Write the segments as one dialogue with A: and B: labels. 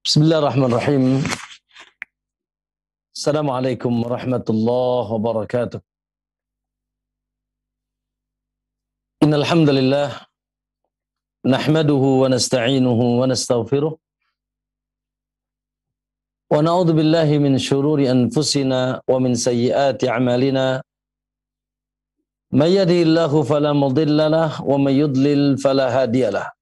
A: Bismillahirrahmanirrahim. Assalamualaikum warahmatullahi wabarakatuh. Innal hamdalillah nahmaduhu wa nasta'inuhu wa nastaghfiruh wa na'udzu billahi min shururi anfusina wa min sayyiati a'malina. May yahdihillahu fala mudilla lahu wa may yudlil fala hadiya lahu.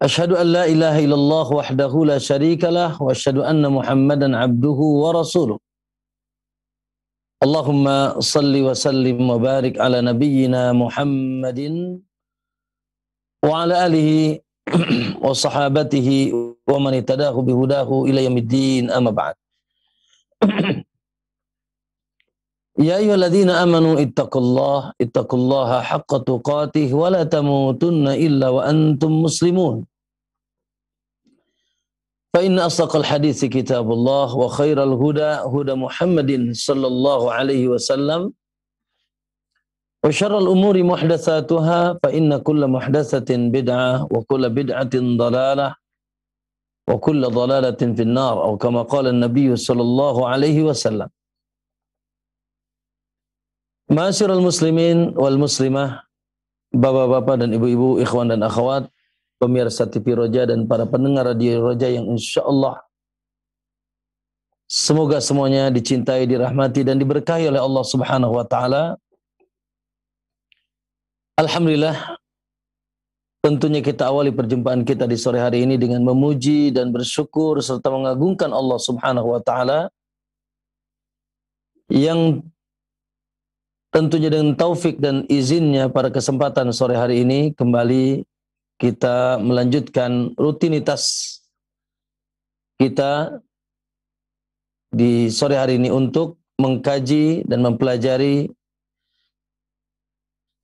A: Asyhadu an la ilaha illallah wahdahu la syarika lah wa asyhadu anna Muhammadan abduhu wa rasuluh. Allahumma salli wa sallim wa barik ala nabiyyina Muhammadin wa ala alihi wa sahabatihi wa man ittadahu bihudahu ila yaumiddin, amma ba'd. Ya ayyuhalladzina amanu ittaqullaha haqqa tuqatih wa la tamutunna illa wa antum muslimun. Fa inna asdaqal hadithi kitabullah wa khairal huda huda Muhammadin sallallahu alaihi wasallam wa syarral umuri muhdatsatuha fa inna kulla muhdatsatin bid'ah wa kulla bid'atin dhalalah wa kulla dhalalatin finnar atau kama qala an-nabiy sallallahu alaihi wasallam. Ma'asyiral muslimin wal muslimah, bapak-bapak dan ibu-ibu, ikhwan dan akhwat, pemirsa TV Roja dan para pendengar radio Roja yang insyaallah semoga semuanya dicintai, dirahmati dan diberkahi oleh Allah Subhanahu wa taala. Alhamdulillah, tentunya kita awali perjumpaan kita di sore hari ini dengan memuji dan bersyukur serta mengagungkan Allah Subhanahu wa taala yang tentunya dengan taufik dan izinnya pada kesempatan sore hari ini kembali kita melanjutkan rutinitas kita di sore hari ini untuk mengkaji dan mempelajari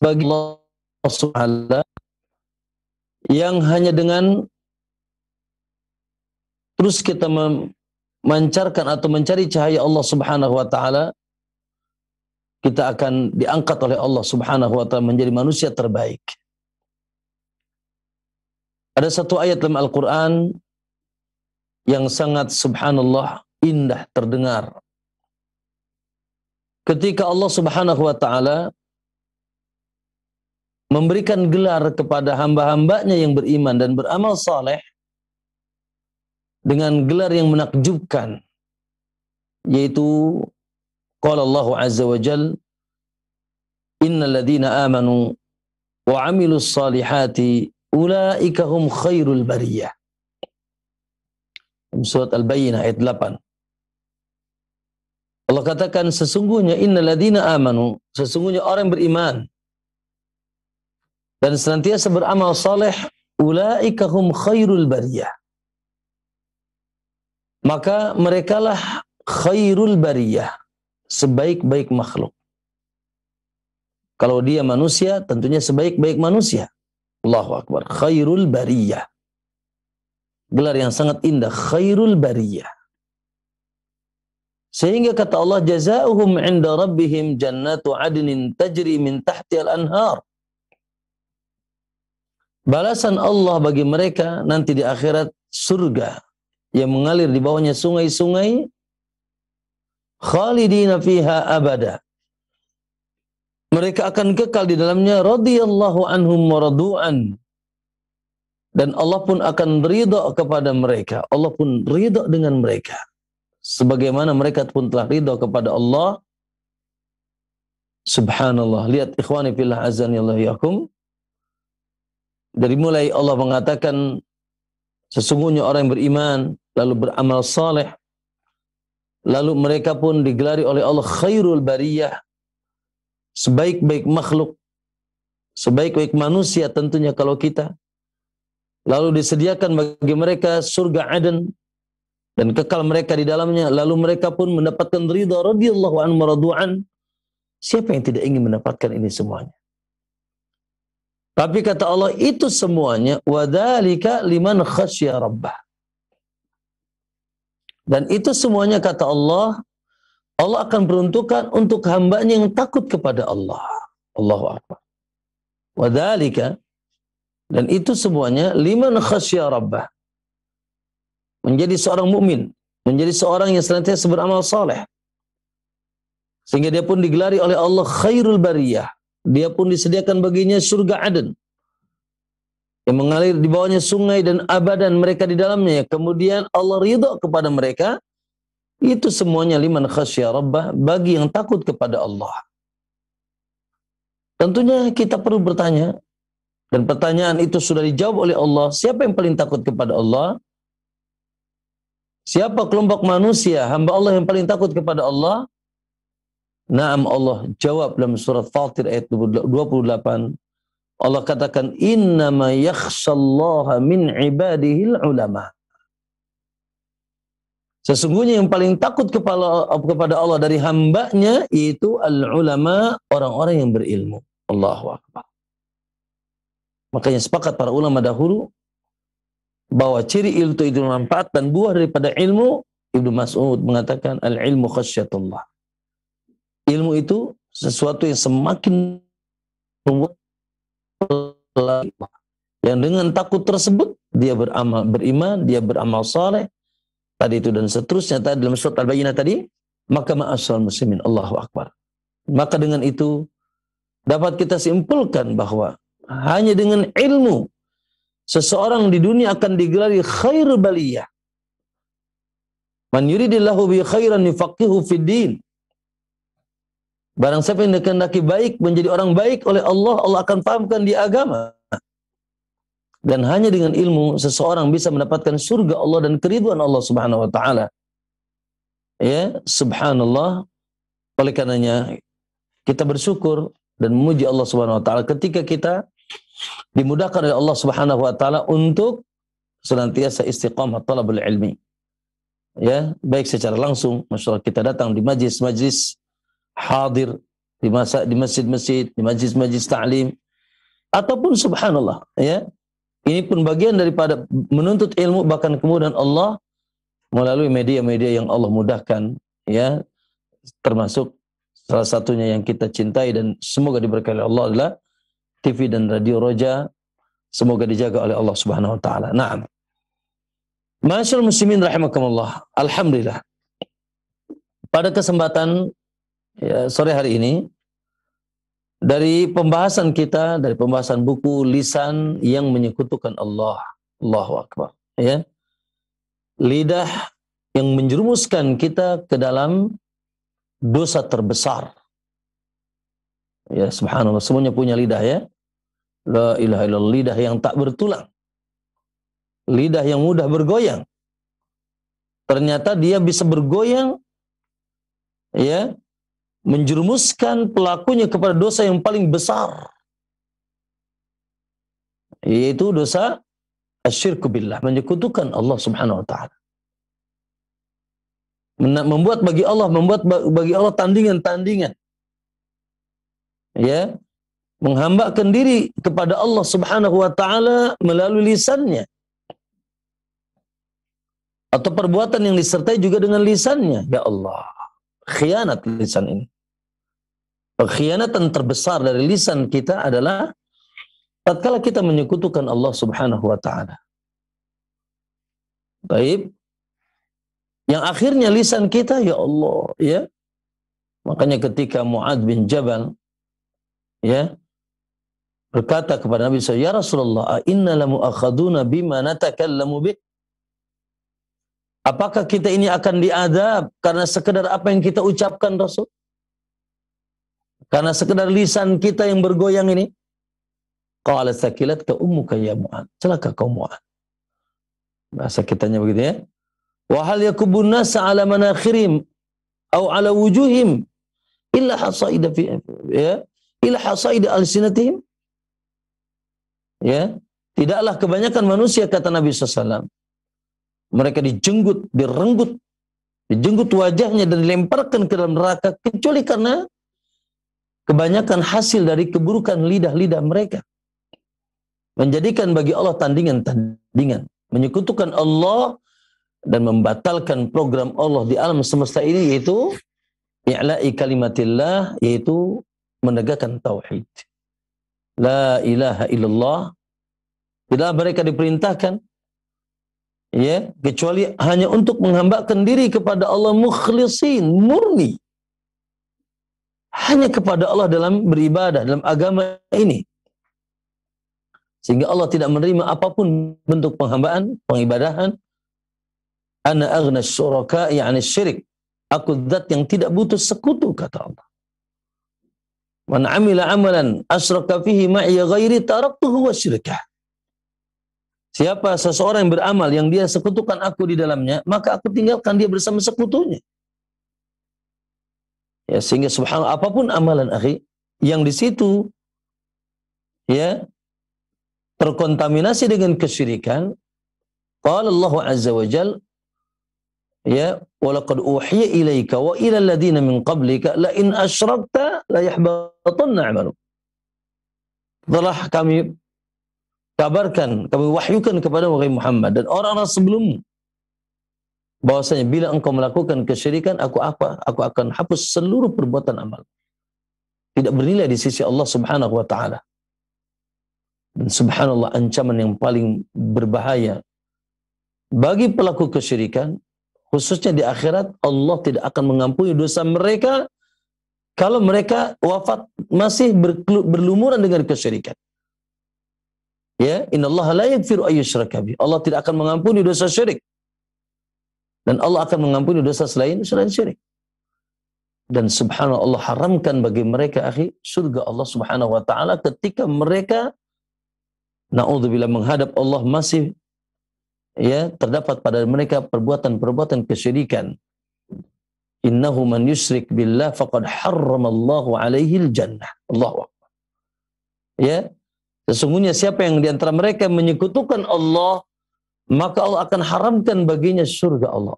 A: bagi Allah Subhanahu wa taala yang hanya dengan terus kita memancarkan atau mencari cahaya Allah Subhanahu wa taala, kita akan diangkat oleh Allah Subhanahu wa taala menjadi manusia terbaik. Ada satu ayat dalam Al-Quran yang sangat subhanallah indah terdengar. Ketika Allah Subhanahu wa taala memberikan gelar kepada hamba-hambanya yang beriman dan beramal saleh dengan gelar yang menakjubkan, yaitu qala Allah azza wa jal, innal ladzina amanu wa amilus salihati ulaika hum khairul bariyah. Surat Al-Bayyinah ayat 8. Allah katakan sesungguhnya innal ladzina amanu, sesungguhnya orang yang beriman dan senantiasa beramal saleh, ulaika hum khairul bariyah, maka merekalah khairul bariyah, sebaik-baik makhluk. Kalau dia manusia, tentunya sebaik-baik manusia. Allahu Akbar. Khairul bariyah. Gelar yang sangat indah. Khairul bariyah. Sehingga kata Allah, jazaohum 'inda rabbihim jannatu 'adnin tajri min tahtiha al-anhar. Balasan Allah bagi mereka nanti di akhirat surga yang mengalir di bawahnya sungai-sungai, khalidina fiha abada. Mereka akan kekal di dalamnya, radhiyallahu anhum wa radu'an. Dan Allah pun akan ridha kepada mereka. Allah pun ridha dengan mereka, sebagaimana mereka pun telah ridha kepada Allah. Subhanallah. Lihat ikhwani fillah azanillahu yakum. Dari mulai Allah mengatakan sesungguhnya orang yang beriman lalu beramal saleh, lalu mereka pun digelari oleh Allah khairul bariyah, sebaik-baik makhluk, sebaik-baik manusia tentunya kalau kita. Lalu disediakan bagi mereka surga Aden dan kekal mereka di dalamnya. Lalu mereka pun mendapatkan ridha radhiyallahu anhu maradu'an. Siapa yang tidak ingin mendapatkan ini semuanya? Tapi kata Allah, itu semuanya wadzalika liman khasyya rabbah. Dan itu semuanya kata Allah, Allah akan peruntukkan untuk hambanya yang takut kepada Allah. Allahu Akbar. Wadzalika, dan itu semuanya liman khasyya rabbah, menjadi seorang mukmin, menjadi seorang yang senantiasa beramal saleh. Sehingga dia pun digelari oleh Allah khairul bariyah. Dia pun disediakan baginya surga Aden yang mengalir di bawahnya sungai dan abadan mereka di dalamnya. Kemudian Allah ridha kepada mereka. Itu semuanya liman khasya rabbah, bagi yang takut kepada Allah. Tentunya kita perlu bertanya, dan pertanyaan itu sudah dijawab oleh Allah. Siapa yang paling takut kepada Allah? Siapa kelompok manusia, hamba Allah yang paling takut kepada Allah? Naam, Allah jawab dalam surat Fatir ayat 28. Allah katakan, innama yakhshallaha min ibadihil ulama. Sesungguhnya yang paling takut kepada Allah dari hambanya, yaitu al-ulama, orang-orang yang berilmu. Allahu Akbar. Makanya sepakat para ulama dahulu, bahwa ciri ilmu itu manfaat dan buah daripada ilmu. Ibnu Mas'ud mengatakan, al-ilmu khasyatullah. Ilmu itu sesuatu yang semakin membuat yang dengan takut tersebut dia beriman, dia beramal saleh tadi itu dan seterusnya tadi dalam surat Al-Bayyinah tadi, maka ma'asyarul muslimin, Allahu Akbar. Maka dengan itu dapat kita simpulkan bahwa hanya dengan ilmu seseorang di dunia akan digelari khairul baliyah. Man yuridillahu bi khairan yufaqihu fid din. Barang siapa yang dikehendaki baik, menjadi orang baik oleh Allah, Allah akan fahamkan di agama. Dan hanya dengan ilmu seseorang bisa mendapatkan surga Allah dan keriduan Allah Subhanahu wa taala. Ya, subhanallah. Oleh karenanya kita bersyukur dan memuji Allah Subhanahu wa taala ketika kita dimudahkan oleh Allah Subhanahu wa taala untuk senantiasa istiqamah talabul ilmi. Ya, baik secara langsung, masyaallah kita datang di majlis-majlis, hadir di masjid-masjid, di majlis-majlis ta'lim, ataupun subhanallah, ya. Ini pun bagian daripada menuntut ilmu, bahkan kemudian Allah melalui media-media yang Allah mudahkan, ya, termasuk salah satunya yang kita cintai dan semoga diberkahi oleh Allah adalah TV dan Radio Roja. Semoga dijaga oleh Allah Subhanahu wa taala. Naam. Masyaallah muslimin rahimakumullah. Alhamdulillah. Pada kesempatan sore hari ini, dari pembahasan kita, dari pembahasan buku Lisan yang Menyekutukan Allah, Allahu Akbar, ya, lidah yang menjerumuskan kita ke dalam dosa terbesar. Ya, subhanallah, semuanya punya lidah, ya. La ilaha illallah, lidah yang tak bertulang, lidah yang mudah bergoyang. Ternyata dia bisa bergoyang, ya, menjerumuskan pelakunya kepada dosa yang paling besar, yaitu dosa asyirku billah, menyekutukan Allah Subhanahu wa taala. Membuat bagi Allah tandingan-tandingan. Ya, menghambakan diri kepada Allah Subhanahu wa taala melalui lisannya. Atau perbuatan yang disertai juga dengan lisannya. Ya Allah, khianat lisan ini. Pengkhianatan terbesar dari lisan kita adalah tatkala kita menyekutukan Allah Subhanahu wa taala. Baik. Yang akhirnya lisan kita, ya Allah, ya. Makanya ketika Mu'adz bin Jabal, ya, berkata kepada Nabi SAW, ya Rasulullah, inna lamu'akhaduna bima natakallamu bih. Apakah kita ini akan diadab karena sekedar apa yang kita ucapkan, Rasul? Karena sekedar lisan kita yang bergoyang ini. Qala thaqilatka ummuka ya Mu'adz. Celaka kau Mu'adz. Bahasa kitanya begitu, ya. Wa hal yakubun nasa ala manakhirim au ala wujuhim illa hasaida fi, ya, illa hasaida alsinatihim. Ya, tidaklah kebanyakan manusia, kata Nabi SAW, mereka dijenggut, dijenggut wajahnya dan dilemparkan ke dalam neraka, kecuali karena kebanyakan hasil dari keburukan lidah-lidah mereka. Menjadikan bagi Allah tandingan-tandingan. Menyekutukan Allah dan membatalkan program Allah di alam semesta ini, yaitu i'la'i kalimatillah, yaitu menegakkan tauhid. La ilaha illallah. Bila mereka diperintahkan Ya, kecuali hanya untuk menghambakan diri kepada Allah mukhlisin, murni. Hanya kepada Allah dalam beribadah, dalam agama ini. Sehingga Allah tidak menerima apapun bentuk penghambaan, pengibadahan. Ana aghna syuraka ya'ni syirik. Aku zat yang tidak butuh sekutu, kata Allah. Man amila amalan asyraka fihi ma'i ghairi taraktuhu wa syirkah. Siapa seseorang yang beramal yang dia sekutukan aku di dalamnya, maka aku tinggalkan dia bersama sekutunya. Ya, sehingga subhanallah apapun amalan akhi yang di situ ya terkontaminasi dengan kesyirikan, qala Allah azza wa jalla ya walaqad uhiya ilaika wa ila alladziina min qablika la in asyrakta la yahbatanna 'amaluk. Telah kami kabarkan, kami wahyukan kepada Muhammad dan orang-orang sebelummu bahwasanya bila engkau melakukan kesyirikan, aku akan hapus seluruh perbuatan amal. Tidak bernilai di sisi Allah Subhanahu wa taala. Dan subhanallah ancaman yang paling berbahaya bagi pelaku kesyirikan, khususnya di akhirat, Allah tidak akan mengampuni dosa mereka kalau mereka wafat masih berlumuran dengan kesyirikan. Ya, innallaha la yaghfiru ayyushraka bih. Allah tidak akan mengampuni dosa syirik. Dan Allah akan mengampuni dosa selain syirik. Dan subhanallah Allah haramkan bagi mereka akhi surga Allah Subhanahu wa taala ketika mereka naudzubillah menghadap Allah masih ya terdapat pada mereka perbuatan-perbuatan kesyirikan. Innahu man yusyrik billah faqad harramallahu alaihi al-jannah. Allahu akbar. Ya, sesungguhnya siapa yang di antara mereka menyekutukan Allah, maka Allah akan haramkan baginya surga Allah.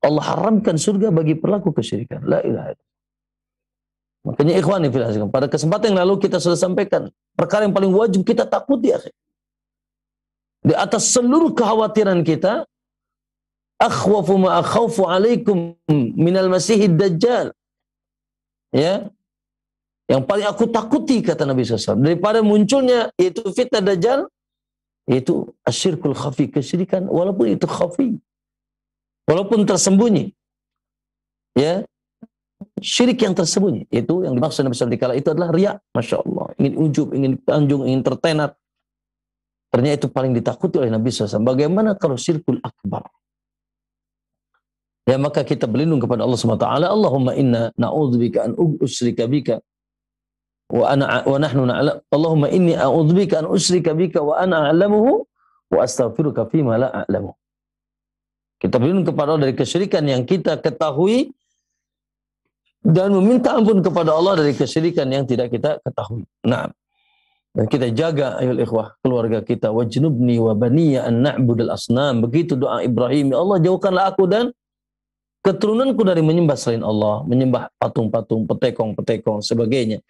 A: Allah haramkan surga bagi pelaku kesyirikan. La ilaha illallah. Makanya ikhwani fillah, pada kesempatan yang lalu kita sudah sampaikan perkara yang paling wajib kita takuti akhi. Di atas seluruh kekhawatiran kita, akhwafu ma akhawfu alaikum minal masihid dajjal. Ya. Yang paling aku takuti kata Nabi SAW daripada munculnya yaitu fitnah dajjal, yaitu asyirkul khafi, kesyirikan walaupun itu khafi, walaupun tersembunyi. Ya. Syirik yang tersembunyi, itu yang dimaksud Nabi SAW dikala itu adalah riya. Masya Allah, ingin ujub, ingin ditanjung, ingin tertenar. Ternyata itu paling ditakuti oleh Nabi SAW. Bagaimana kalau syirkul akbar? Ya, maka kita berlindung kepada Allah SWT. Allahumma inna na'udzubika an usyrika bika wa nahnu na'lam. Allahumma inni a'udzubika an usyrika bika wa ana a'lamuhu wa astaghfiruka fima la a'lamu. Kita berlindung kepada Allah dari kesyirikan yang kita ketahui dan meminta ampun kepada Allah dari kesyirikan yang tidak kita ketahui. Nah, dan kita jaga ayol ikhwah keluarga kita, wajnubni wa baniya an na'budal asnam. Begitu doa Ibrahim, ya Allah jauhkanlah aku dan keturunanku dari menyembah selain Allah, menyembah patung-patung, petekong-petekong sebagainya.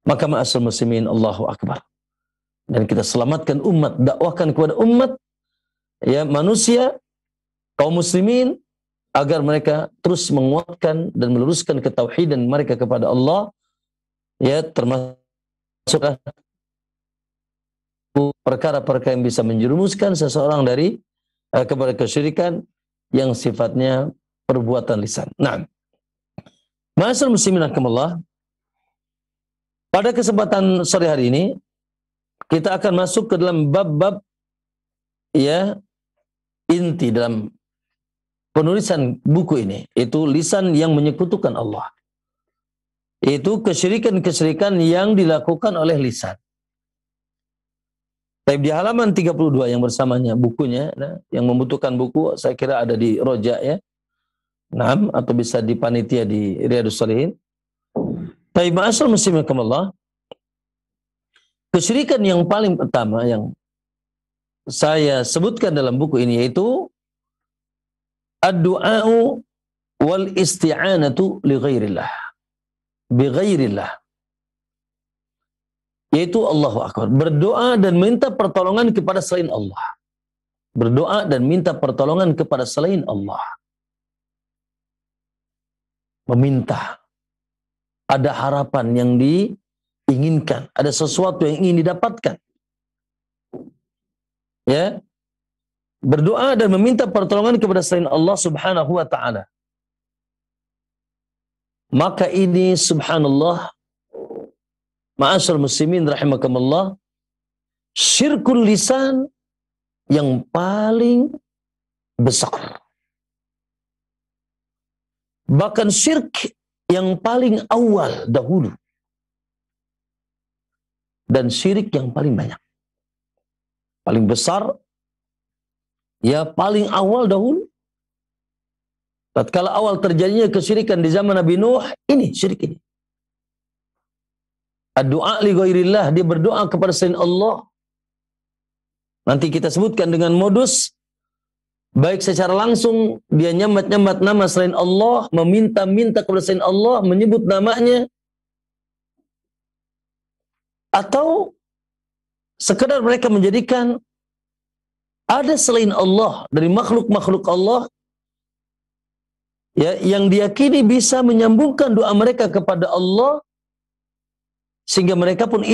A: Maka ma'asal muslimin, Allahu akbar. Dan kita selamatkan umat, dakwahkan kepada umat ya manusia kaum muslimin agar mereka terus menguatkan dan meluruskan ketauhidan mereka kepada Allah, ya termasuk perkara-perkara yang bisa menjerumuskan seseorang dari kepada kesyirikan yang sifatnya perbuatan lisan. Nah, ma'asyiral muslimin rahimakumullah, pada kesempatan sore hari ini kita akan masuk ke dalam bab-bab ya inti dalam penulisan buku ini, itu lisan yang menyekutukan Allah. Itu kesyirikan-kesyirikan yang dilakukan oleh lisan. Tapi di halaman 32 yang bersamanya bukunya, nah, yang membutuhkan buku saya kira ada di Roja ya. Nah, atau bisa di panitia di Riyadhus Shalihin. Tapi ma'asyiral muslimin rahimakumullah, kesyirikan yang paling pertama yang saya sebutkan dalam buku ini yaitu ad-du'a'u wal isti'anatu li ghairillah. Bi ghairillah. Yaitu Allahu akbar, berdoa dan minta pertolongan kepada selain Allah. Berdoa dan minta pertolongan kepada selain Allah. Meminta. Ada harapan yang diinginkan, ada sesuatu yang ingin didapatkan. Ya, berdoa dan meminta pertolongan kepada selain Allah Subhanahu wa taala. Maka ini subhanallah, ma'asyar muslimin rahimakumullah, syirkul lisan yang paling besar. Bahkan syirk yang paling awal dahulu. Dan syirik yang paling banyak. Paling besar, ya paling awal dahulu. Tatkala awal terjadinya kesyirikan di zaman Nabi Nuh, ini syirik ini. Ad-du'a li ghairillah, dia berdoa kepada selain Allah. Nanti kita sebutkan dengan modus, baik secara langsung dia nyambat-nyambat nama selain Allah, meminta-minta kepada selain Allah, menyebut namanya, atau sekedar mereka menjadikan ada selain Allah dari makhluk-makhluk Allah, ya, yang diyakini bisa menyambungkan doa mereka kepada Allah, sehingga mereka pun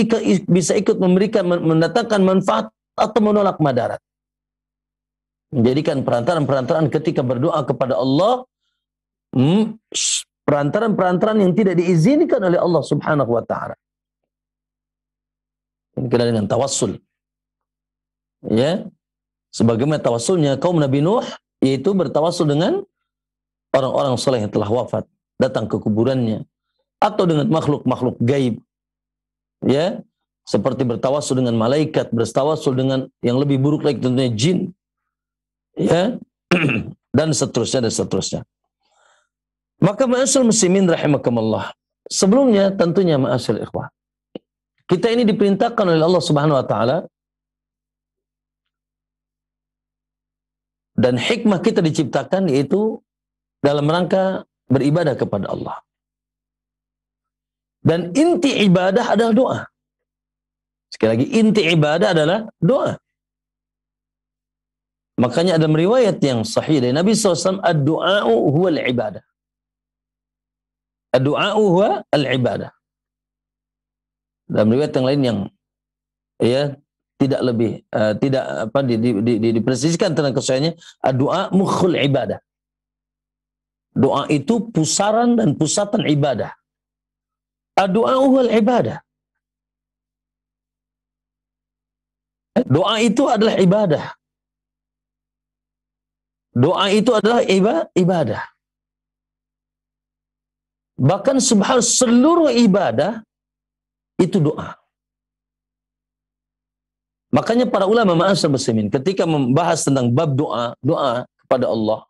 A: bisa ikut memberikan, mendatangkan manfaat atau menolak madarat. Menjadikan perantaraan-perantaraan ketika berdoa kepada Allah, perantaraan-perantaraan yang tidak diizinkan oleh Allah Subhanahu wa taala. Ini kena dengan tawassul. Ya. Sebagaimana tawassulnya kaum Nabi Nuh, yaitu bertawassul dengan orang-orang saleh yang telah wafat, datang ke kuburannya, atau dengan makhluk-makhluk gaib. Ya, seperti bertawassul dengan malaikat, bertawassul dengan yang lebih buruk lagi tentunya jin. Ya. Dan seterusnya dan seterusnya. Maka ma'asyiral muslimin rahimakumullah, sebelumnya tentunya ma'asyiral ikhwah, kita ini diperintahkan oleh Allah Subhanahu wa taala, dan hikmah kita diciptakan yaitu dalam rangka beribadah kepada Allah. Dan inti ibadah adalah doa. Sekali lagi, inti ibadah adalah doa. Makanya ada riwayat yang sahih dari Nabi SAW, ad-du'a'u huwa al-ibadah. Ad-du'a'u huwa al-ibadah. Dalam riwayat yang lain yang ya tidak lebih tidak apa dipresiskan tentang kesahihannya, doa mukhul ibadah. Doa itu pusaran dan pusatan ibadah. Doa wal ibadah. Doa itu adalah ibadah. Doa itu adalah ibadah. Bahkan subhanallah, seluruh ibadah itu doa. Makanya para ulama ma'asyar muslimin ketika membahas tentang bab doa kepada Allah,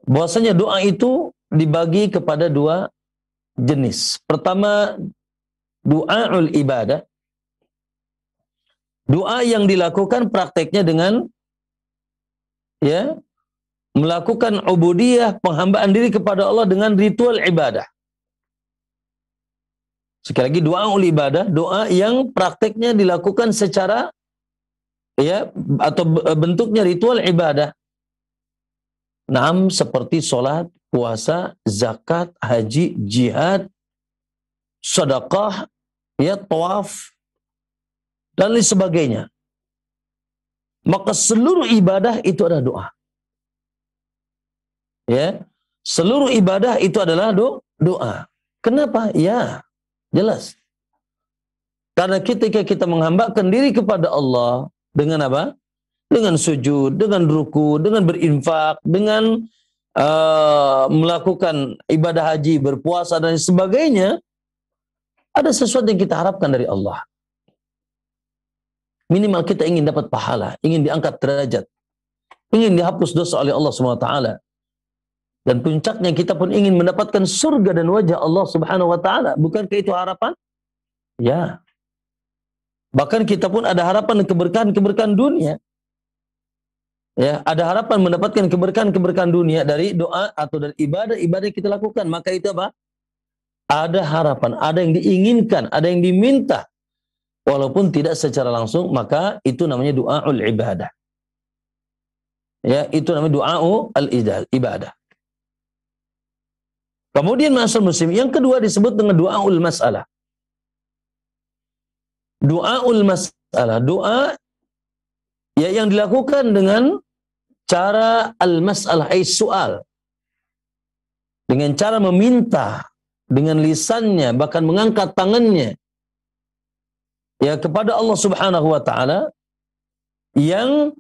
A: bahwasanya doa itu dibagi kepada dua jenis. Pertama, du'aul ibadah. Doa yang dilakukan prakteknya dengan ya melakukan ubudiyah, penghambaan diri kepada Allah dengan ritual ibadah. Sekali lagi, du'aul ibadah, doa yang prakteknya dilakukan secara ya atau bentuknya ritual ibadah. Naam, seperti sholat, puasa, zakat, haji, jihad, sedekah, ya tawaf, dan lain sebagainya. Maka seluruh ibadah itu adalah doa. Ya, seluruh ibadah itu adalah doa. Kenapa? Ya, jelas. Karena ketika kita menghambakan diri kepada Allah dengan apa? Dengan sujud, dengan ruku, dengan berinfak, dengan melakukan ibadah haji, berpuasa dan sebagainya, ada sesuatu yang kita harapkan dari Allah. Minimal kita ingin dapat pahala, ingin diangkat derajat, ingin dihapus dosa oleh Allah SWT. Dan puncaknya kita pun ingin mendapatkan surga dan wajah Allah Subhanahu wa taala. Bukankah itu harapan? Ya. Bahkan kita pun ada harapan keberkahan-keberkahan dunia. Ya, ada harapan mendapatkan keberkahan-keberkahan dunia dari doa atau dari ibadah-ibadah yang kita lakukan. Maka itu apa? Ada harapan, ada yang diinginkan, ada yang diminta. Walaupun tidak secara langsung, maka itu namanya du'aul ibadah. Ya, itu namanya du'aul ibadah. Kemudian ma'asyar muslim, yang kedua disebut dengan du'aul mas'alah. Du'aul mas'alah, doa Ya, yang dilakukan dengan cara al-mas'alah, soal. Dengan cara meminta, dengan lisannya, bahkan mengangkat tangannya. Ya, kepada Allah Subhanahu wa Ta'ala, yang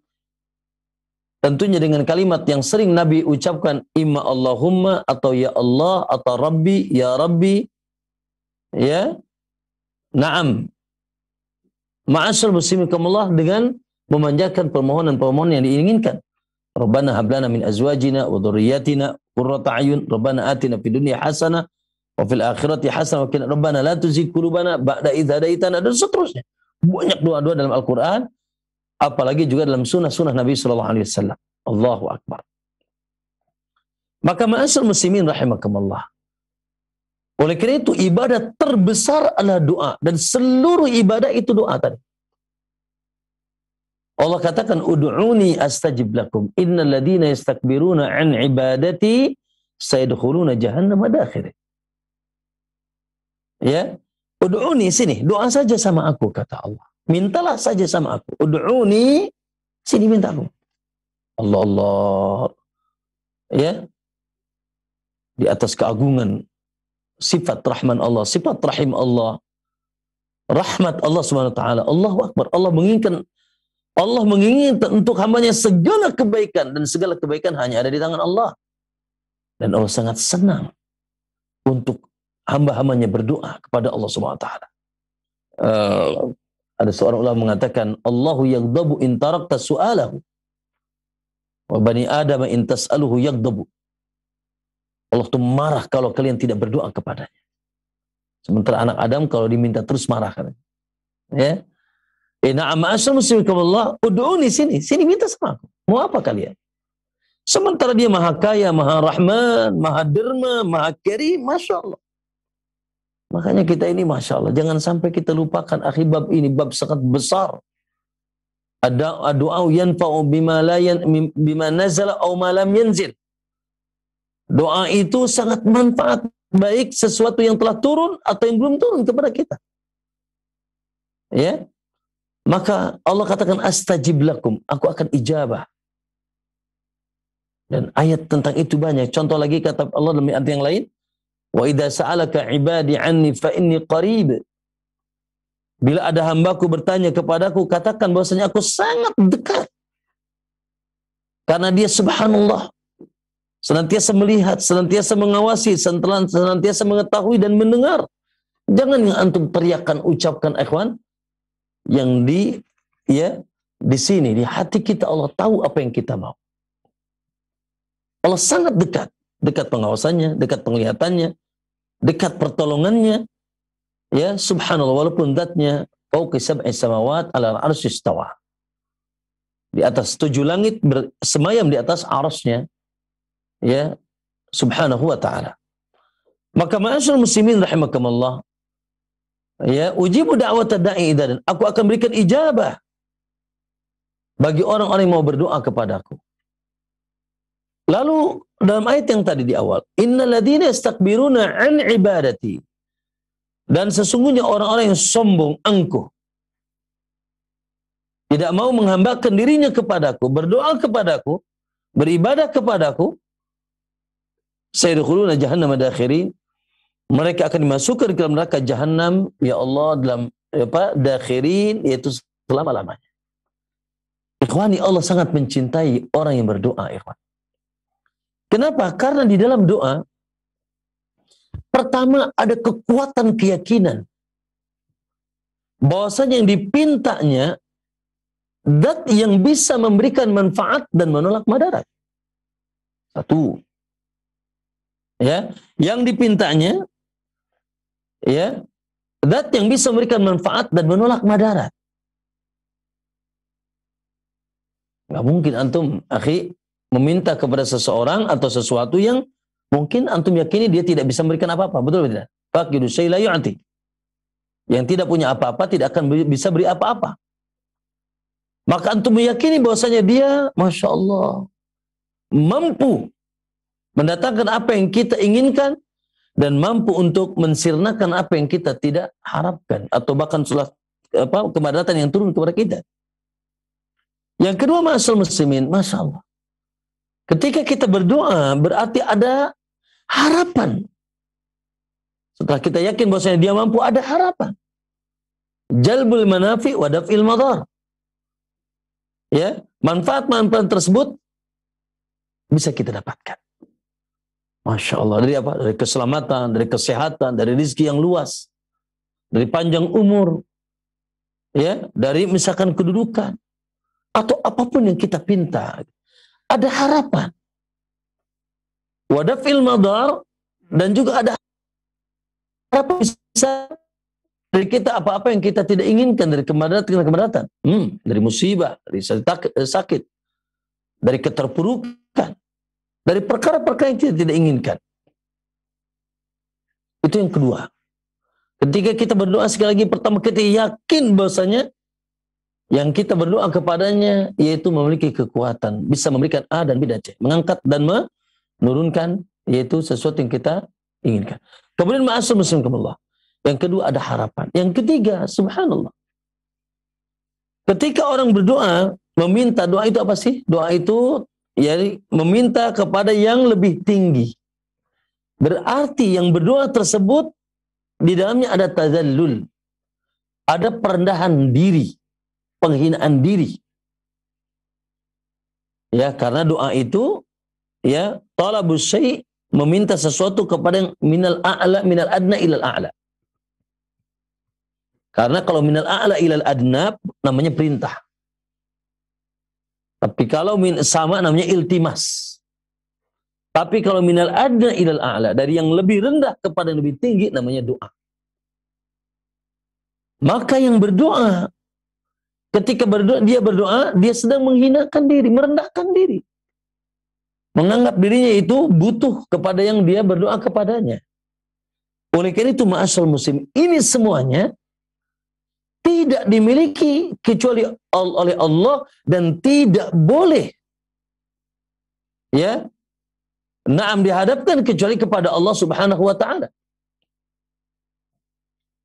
A: tentunya dengan kalimat yang sering Nabi ucapkan, imma Allahumma, atau ya Allah, atau Rabbi, ya Rabbi, ya, na'am. Ma'asyar musliminkumullah, dengan memanjatkan permohonan-permohonan yang diinginkan. Rabbana hablana min azwajina wa dhurriyyatina qurrata a'yun, Rabbana atina fid dunya hasanah wa fil akhirati hasanah wa qina Rabbana la tuzigh qulubana ba'da idh hadaitana, dan seterusnya. Banyak doa-doa dalam Al-Qur'an, apalagi juga dalam sunnah-sunnah Nabi sallallahu alaihi wasallam. Allahu akbar. Maka ma'asyar muslimin rahimakumullah, oleh karena itu ibadah terbesar adalah doa, dan seluruh ibadah itu doa tadi. Allah katakan, ud'uni astajib lakum, innal ladzina yastakbiruna an ibadati sayadkhuluna jahannama dakhirin. Ya, ud'uni, sini, doa saja sama aku, kata Allah. Mintalah saja sama aku. Ud'uni, sini minta aku. Allah, Allah. Ya, di atas keagungan sifat rahman Allah, sifat rahim Allah, rahmat Allah Subhanahu wa taala. Allahu akbar. Allah menginginkan untuk hambanya segala kebaikan, dan segala kebaikan hanya ada di tangan Allah. Dan Allah sangat senang untuk hamba-hambanya berdoa kepada Allah Subhanahu wa taala. Ada seorang ulama mengatakan, Allahu yaghdabu in tarakta su'alahu wa bani Adam in tas'aluhu yaghdabu. Allah tuh marah kalau kalian tidak berdoa kepadanya. Sementara anak Adam kalau diminta terus marah kan. Ya. Na'am ma'asyar musliminkumullah, ud'uni, sini minta sama aku. Mau apa kalian? Sementara dia maha kaya, maha rahman, maha derma, maha karim, masya Allah. Makanya kita ini masya Allah, jangan sampai kita lupakan akhi, bab ini bab sangat besar. Ada doa yanfa'u bima nazala aw ma lam yanzil. Doa itu sangat manfaat, baik sesuatu yang telah turun atau yang belum turun kepada kita. Ya. Maka Allah katakan astajib lakum, aku akan ijabah. Dan ayat tentang itu banyak. Contoh lagi kata Allah dalam ayat yang lain, wa idza sa'alaka ibadi anni fa inni qarib. Bila ada hambaku bertanya kepadaku, katakan bahwasanya aku sangat dekat. Karena dia subhanallah senantiasa melihat, senantiasa mengawasi, senantiasa mengetahui dan mendengar. Jangan yang antum teriakan, ucapkan ikhwan, yang di sini di hati kita Allah tahu apa yang kita mau. Allah sangat dekat pengawasannya, dekat penglihatannya, dekat pertolongannya. Ya, subhanallah, walaupun zatnya fawqa sab'i samawat 'alal 'arsy istawa. Di atas 7 langit bersemayam di atas arasnya. Ya, subhanahu wa ta'ala. Maka ma'asyar muslimin rahimakumullah, ya, ujibu da'wat da'i idzan, aku akan berikan ijabah bagi orang-orang yang mau berdoa kepadaku. Lalu dalam ayat yang tadi di awal, innal ladzina yastakbiruna an ibadati, dan sesungguhnya orang-orang yang sombong angkuh, tidak mau menghambakan dirinya kepadaku, berdoa kepadaku, beribadah kepadaku, sayadkhuluna jahannama dakhirin, mereka akan dimasukkan ke dalam neraka jahanam, ya Allah, dalam dakhirin, yaitu selama-lamanya. Ikhwani, Allah sangat mencintai orang yang berdoa, ikhwan. Kenapa? Karena di dalam doa, pertama ada kekuatan keyakinan bahwasanya yang dipintanya zat yang bisa memberikan manfaat dan menolak madarat. Satu. Ya, yang dipintanya, ya, zat yang bisa memberikan manfaat dan menolak madarat. Nggak mungkin antum, akhi, meminta kepada seseorang atau sesuatu yang mungkin antum yakini dia tidak bisa memberikan apa-apa. Betul atau tidak? Faqidu syai' la yu'ti. Yang tidak punya apa-apa tidak akan bisa beri apa-apa. Maka antum meyakini bahwasanya dia, masya Allah, mampu mendatangkan apa yang kita inginkan dan mampu untuk mensirnakan apa yang kita tidak harapkan atau bahkan kemadatan yang turun kepada kita. Yang kedua, ma'asal muslimin, Masya Allah. Ketika kita berdoa, berarti ada harapan. Setelah kita yakin bahwasanya dia mampu, ada harapan. Jalbul manafi wa daf'il madar. Ya, manfaat-manfaat tersebut bisa kita dapatkan. Masya Allah. Dari apa? Dari keselamatan, dari kesehatan, dari rezeki yang luas, dari panjang umur, ya, dari misalkan kedudukan, atau apapun yang kita pinta, ada harapan. Wa daf'il madar, dan juga ada harapan bisa dari kita apa-apa yang kita tidak inginkan, dari kemudaratan, dari musibah, dari sakit, dari keterpurukan, dari perkara-perkara yang kita tidak inginkan. Itu yang kedua. Ketika kita berdoa, sekali lagi, pertama kita yakin bahwasanya yang kita berdoa kepadanya yaitu memiliki kekuatan, bisa memberikan A dan B dan C, mengangkat dan menurunkan, yaitu sesuatu yang kita inginkan. Kemudian ma'asal muslim kemallah. Yang kedua, ada harapan. Yang ketiga, subhanallah, ketika orang berdoa, meminta, doa itu apa sih? Doa itu ya meminta kepada yang lebih tinggi. Berarti yang berdoa tersebut di dalamnya ada tazallul, ada perendahan diri, penghinaan diri. Ya, karena doa itu ya talabus syai', meminta sesuatu kepada yang minal adna ilal a'la. Karena kalau minal a'la ilal adna namanya perintah. Tapi kalau sama namanya iltimas. Tapi kalau minal adna ilal a'la, dari yang lebih rendah kepada yang lebih tinggi, namanya doa. Maka yang berdoa, ketika berdoa, dia sedang menghinakan diri, merendahkan diri. Menganggap dirinya itu butuh kepada yang dia berdoa kepadanya. Oleh karena itu, ma'asal muslim, ini semuanya tidak dimiliki kecuali oleh Allah, dan tidak boleh ya dihadapkan kecuali kepada Allah Subhanahu wa taala.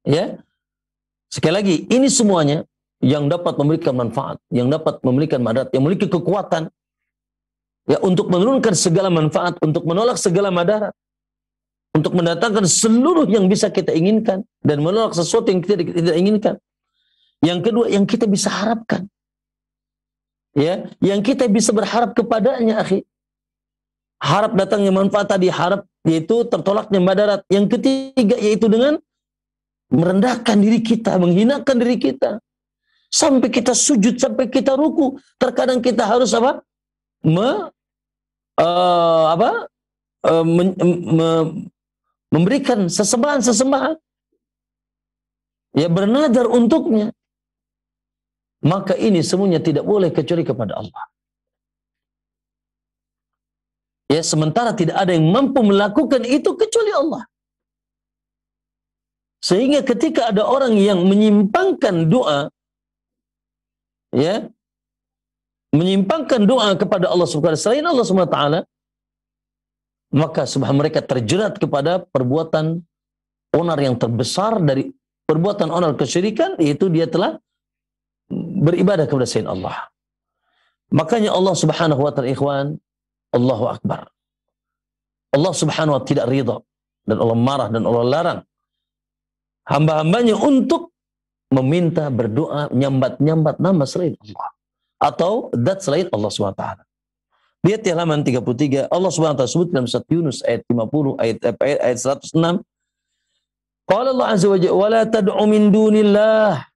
A: Ya. Sekali lagi, ini semuanya yang dapat memberikan manfaat, yang dapat memberikan madarat, yang memiliki kekuatan ya untuk menurunkan segala manfaat, untuk menolak segala madarat, untuk mendatangkan seluruh yang bisa kita inginkan dan menolak sesuatu yang kita tidak inginkan. Yang kedua, yang kita bisa harapkan. Ya, yang kita bisa berharap kepadanya, akhi. Harap datangnya manfaat tadi, harap yaitu tertolaknya madarat. Yang ketiga yaitu dengan merendahkan diri kita, menghinakan diri kita. Sampai kita sujud, sampai kita ruku. Terkadang kita harus apa? Memberikan sesembahan. Ya, bernadar untuknya. Maka ini semuanya tidak boleh kecuali kepada Allah. Ya, sementara tidak ada yang mampu melakukan itu kecuali Allah. Sehingga ketika ada orang yang menyimpangkan doa, ya, menyimpangkan doa kepada Allah Subhanahu wa taala selain Allah Subhanahu wa taala, maka mereka terjerat kepada perbuatan onar yang terbesar dari perbuatan onar kesyirikan, yaitu dia telah beribadah kepada selain Allah. Makanya Allah Subhanahu wa taala, ikhwan, Allahu Akbar. Allah Subhanahu wa taala tidak ridha, dan Allah marah, dan Allah larang hamba-hambanya untuk meminta, berdoa, nyambat-nyambat nama selain Allah atau zat selain Allah Subhanahu wa taala. Lihat di halaman 33, Allah Subhanahu wa taala sebut dalam surat Yunus ayat 50, ayat 106. Qala Allah azza wa jalla, "Wa la tad'u min dunillah."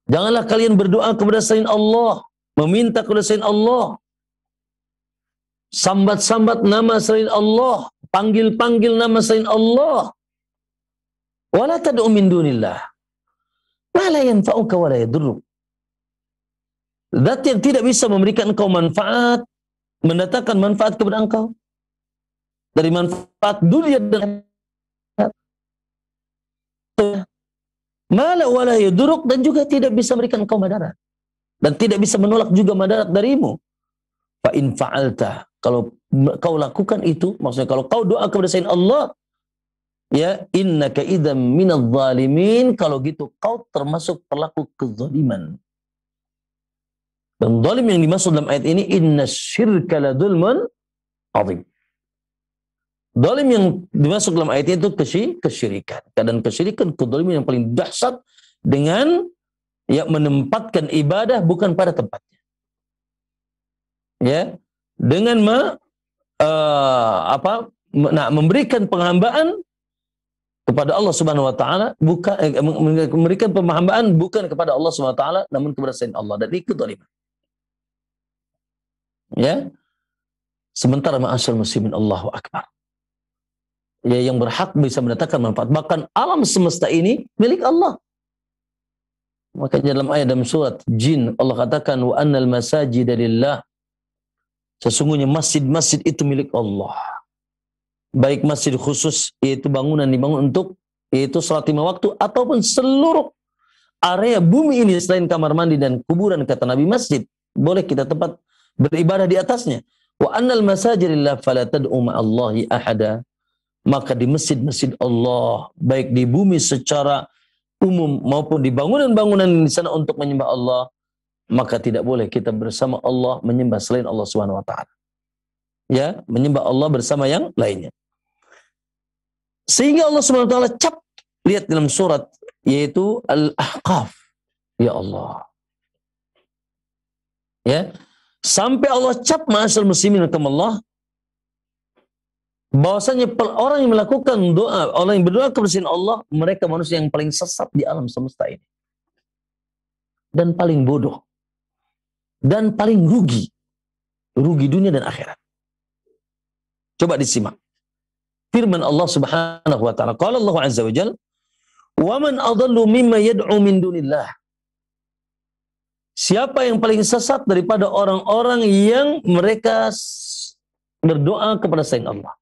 A: Janganlah kalian berdoa kepada selain Allah, meminta kepada selain Allah, sambat-sambat nama selain Allah, panggil-panggil nama selain Allah. Wala tad'u min dunillah ma la yanfa'uka wa la yadurruk. Zat yang tidak bisa memberikan engkau manfaat, mendatangkan manfaat kepada engkau dari manfaat dunia dan akhirat. Ma la wa la yadurruk, dan juga tidak bisa memberikan engkau madarat, dan tidak bisa menolak juga madarat darimu. Fa in fa'alta, kalau kau lakukan itu, maksudnya kalau kau doa kepada selain Allah, ya, innaka idzam minadh zalimin, kalau gitu kau termasuk pelaku kezaliman. Dan zalim yang dimaksud dalam ayat ini, inna syirka la dzulmun azim. Zalim yang dimaksud dalam ayat itu kesyirikan. Dan kesyirikan, kedzaliman yang paling dahsyat dengan menempatkan ibadah bukan pada tempatnya. Ya, dengan memberikan penghambaan kepada Allah Subhanahu wa taala, bukan memberikan penghambaan bukan kepada Allah Subhanahu wa taala namun kepada selain Allah, dan itu zaliman. Ya. Sementara ma'asyal muslimin, Allahu akbar. Ya, yang berhak bisa mendatangkan manfaat. Bahkan alam semesta ini milik Allah. Makanya dalam ayat dalam surat Jin Allah katakan wa annal masajida lillah. Sesungguhnya masjid-masjid itu milik Allah. Baik masjid khusus, yaitu bangunan dibangun untuk yaitu salat 5 waktu, ataupun seluruh area bumi ini selain kamar mandi dan kuburan, kata Nabi, masjid. Boleh kita tempat beribadah di atasnya. Wa annal masajida lillah fala tad'u ma'allahi ahada. Maka di masjid-masjid Allah, baik di bumi secara umum maupun di bangunan-bangunan di sana untuk menyembah Allah, maka tidak boleh kita bersama Allah menyembah selain Allah Subhanahu wa taala. Ya, menyembah Allah bersama yang lainnya. Sehingga Allah Subhanahu wa taala cap, lihat dalam surat yaitu Al-Ahqaf. Ya Allah. Ya. Sampai Allah cap ma'asyal muslimin rahimakumullah, bahwasanya orang yang melakukan doa, orang yang berdoa kepada selain Allah, mereka manusia yang paling sesat di alam semesta ini. Dan paling bodoh. Dan paling rugi. Rugi dunia dan akhirat. Coba disimak. Firman Allah Subhanahu wa taala, qala Allah azza wa jalla, "Wa man adallu mimma yad'u min dunillah." Siapa yang paling sesat daripada orang-orang yang mereka berdoa kepada selain Allah?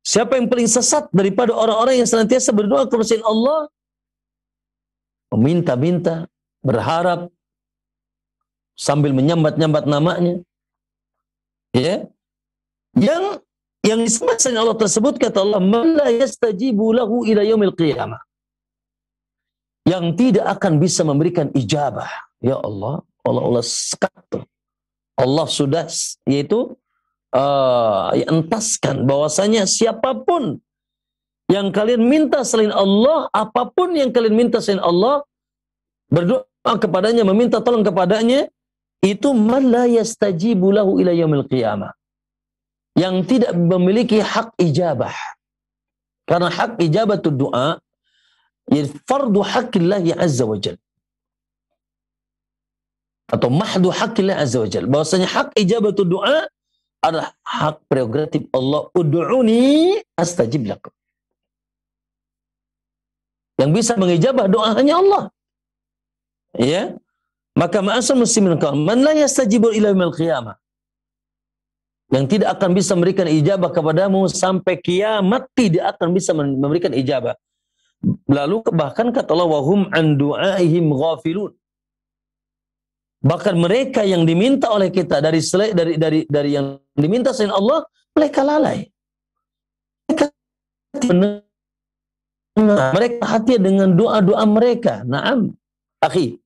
A: Siapa yang paling sesat daripada orang-orang yang senantiasa berdoa kepada selain Allah, meminta-minta, berharap, sambil menyambat-nyambat namanya, ya? Yang disembah selain Allah tersebut, kata Allah, man la yastajibu lahu ila yaumil qiyamah, yang tidak akan bisa memberikan ijabah. Ya Allah, Allah sekat. Allah sudah yaitu entaskan bahwasanya siapapun yang kalian minta selain Allah, apapun yang kalian minta selain Allah, berdoa kepadanya, meminta tolong kepadanya, itu man la yastajibu lahu ila yaumil qiyamah, yang tidak memiliki hak ijabah. Karena hak ijabah itu doa, fardu haqillahi azza wa jal, atau mahdu haqqillah azza wa jal, bahwasanya hak ijabatu doa adalah hak prerogatif Allah. Ud'uni astajib lakum. Yang bisa mengijabah doa hanya Allah. Ya. Maka ma'asal muslimin man la yastajibu ila yaumil qiyamah, yang tidak akan bisa memberikan ijabah kepadamu sampai kiamat, tidak akan bisa memberikan ijabah. Lalu bahkan kata Allah, wahum an du'aihim ghafilun. Bahkan mereka yang diminta oleh kita dari yang diminta selain Allah, mereka lalai. Mereka hati dengan doa-doa mereka. Naam, akhi.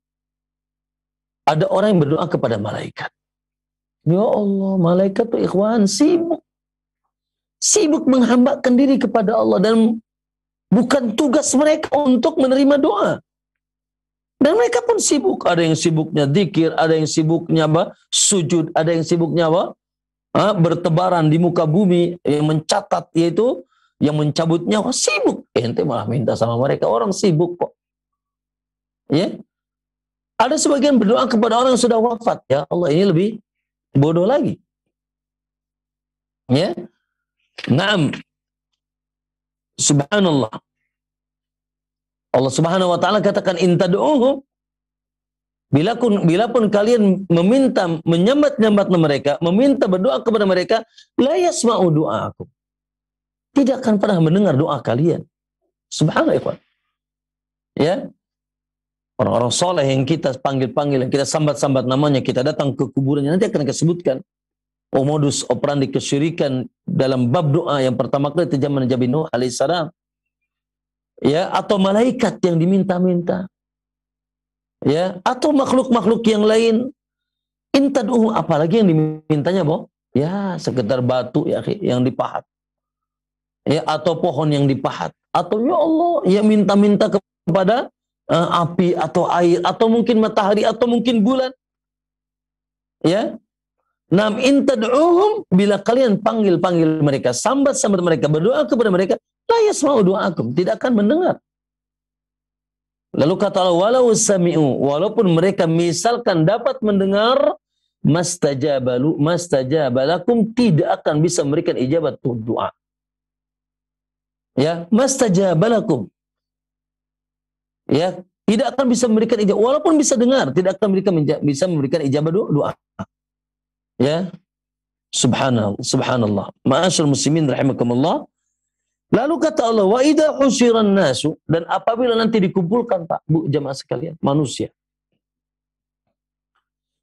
A: Ada orang yang berdoa kepada malaikat. Ya Allah, malaikat tuh ikhwan sibuk. Sibuk menghambakan diri kepada Allah, dan bukan tugas mereka untuk menerima doa. Dan mereka pun sibuk. Ada yang sibuknya zikir, ada yang sibuknya sujud, ada yang sibuknya bertebaran di muka bumi, yang mencatat, yaitu yang mencabut nyawa, sibuk. Ente malah minta sama mereka, orang sibuk kok. Ya. Ada sebagian berdoa kepada orang yang sudah wafat. Ya Allah, ini lebih bodoh lagi. Ya. Naam. Subhanallah. Allah Subhanahu wa taala katakan, in tad'uhum, bila pun kalian meminta, menyambat-nyambat mereka, meminta berdoa kepada mereka, la yasma'u du'aakum, tidak akan pernah mendengar doa kalian. Subhanallah. Ya. Orang-orang soleh yang kita panggil-panggil, yang kita sambat-sambat namanya, kita datang ke kuburannya, nanti akan kita sebutkan modus operandi kesyirikan dalam bab doa yang pertama kali itu zaman Nabi Nuh alaihissalam. Ya, atau malaikat yang diminta-minta. Ya, atau makhluk-makhluk yang lain. Intad'uhum, apalagi yang dimintanya, Boh? Ya, sekedar batu ya yang dipahat. Ya, atau pohon yang dipahat. Atau ya Allah, ya minta-minta kepada api atau air atau mungkin matahari atau mungkin bulan. Ya. Nam intad'uhum, bila kalian panggil-panggil mereka, sambat-sambat mereka, berdoa kepada mereka, la yasma'u du'akum, tidak akan mendengar. Lalu kata Allah, walau sami'u, walaupun mereka misalkan dapat mendengar, mastajabalakum, tidak akan bisa memberikan ijabat doa. Ya, mastajabalakum. Ya, tidak akan bisa memberikan ijabah, walaupun bisa dengar, tidak akan bisa memberikan ijabah doa. Ya, subhanallah, subhanallah. Ma'asyarul muslimin rahimakumullah. Lalu kata Allah, wa idza husyiran nasu, dan apabila nanti dikumpulkan, Pak, Bu, jamaah sekalian, manusia.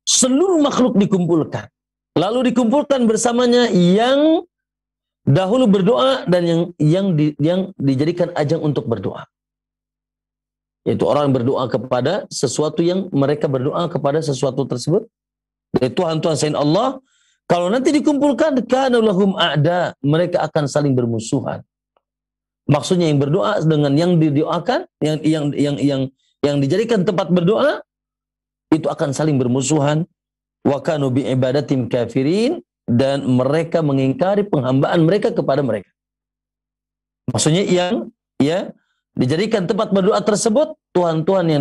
A: Seluruh makhluk dikumpulkan. Lalu dikumpulkan bersamanya yang dahulu berdoa dan yang dijadikan ajang untuk berdoa. Yaitu orang berdoa kepada sesuatu yang mereka berdoa kepada sesuatu tersebut. Dari Tuhan-Tuhan selain Allah, kalau nanti dikumpulkan, kana lahum a'da, mereka akan saling bermusuhan. Maksudnya yang berdoa dengan yang didoakan, yang dijadikan tempat berdoa, itu akan saling bermusuhan. Wa kanu bi ibadatim kafirin, dan mereka mengingkari penghambaan mereka kepada mereka. Maksudnya yang dijadikan tempat berdoa tersebut, Tuhan-Tuhan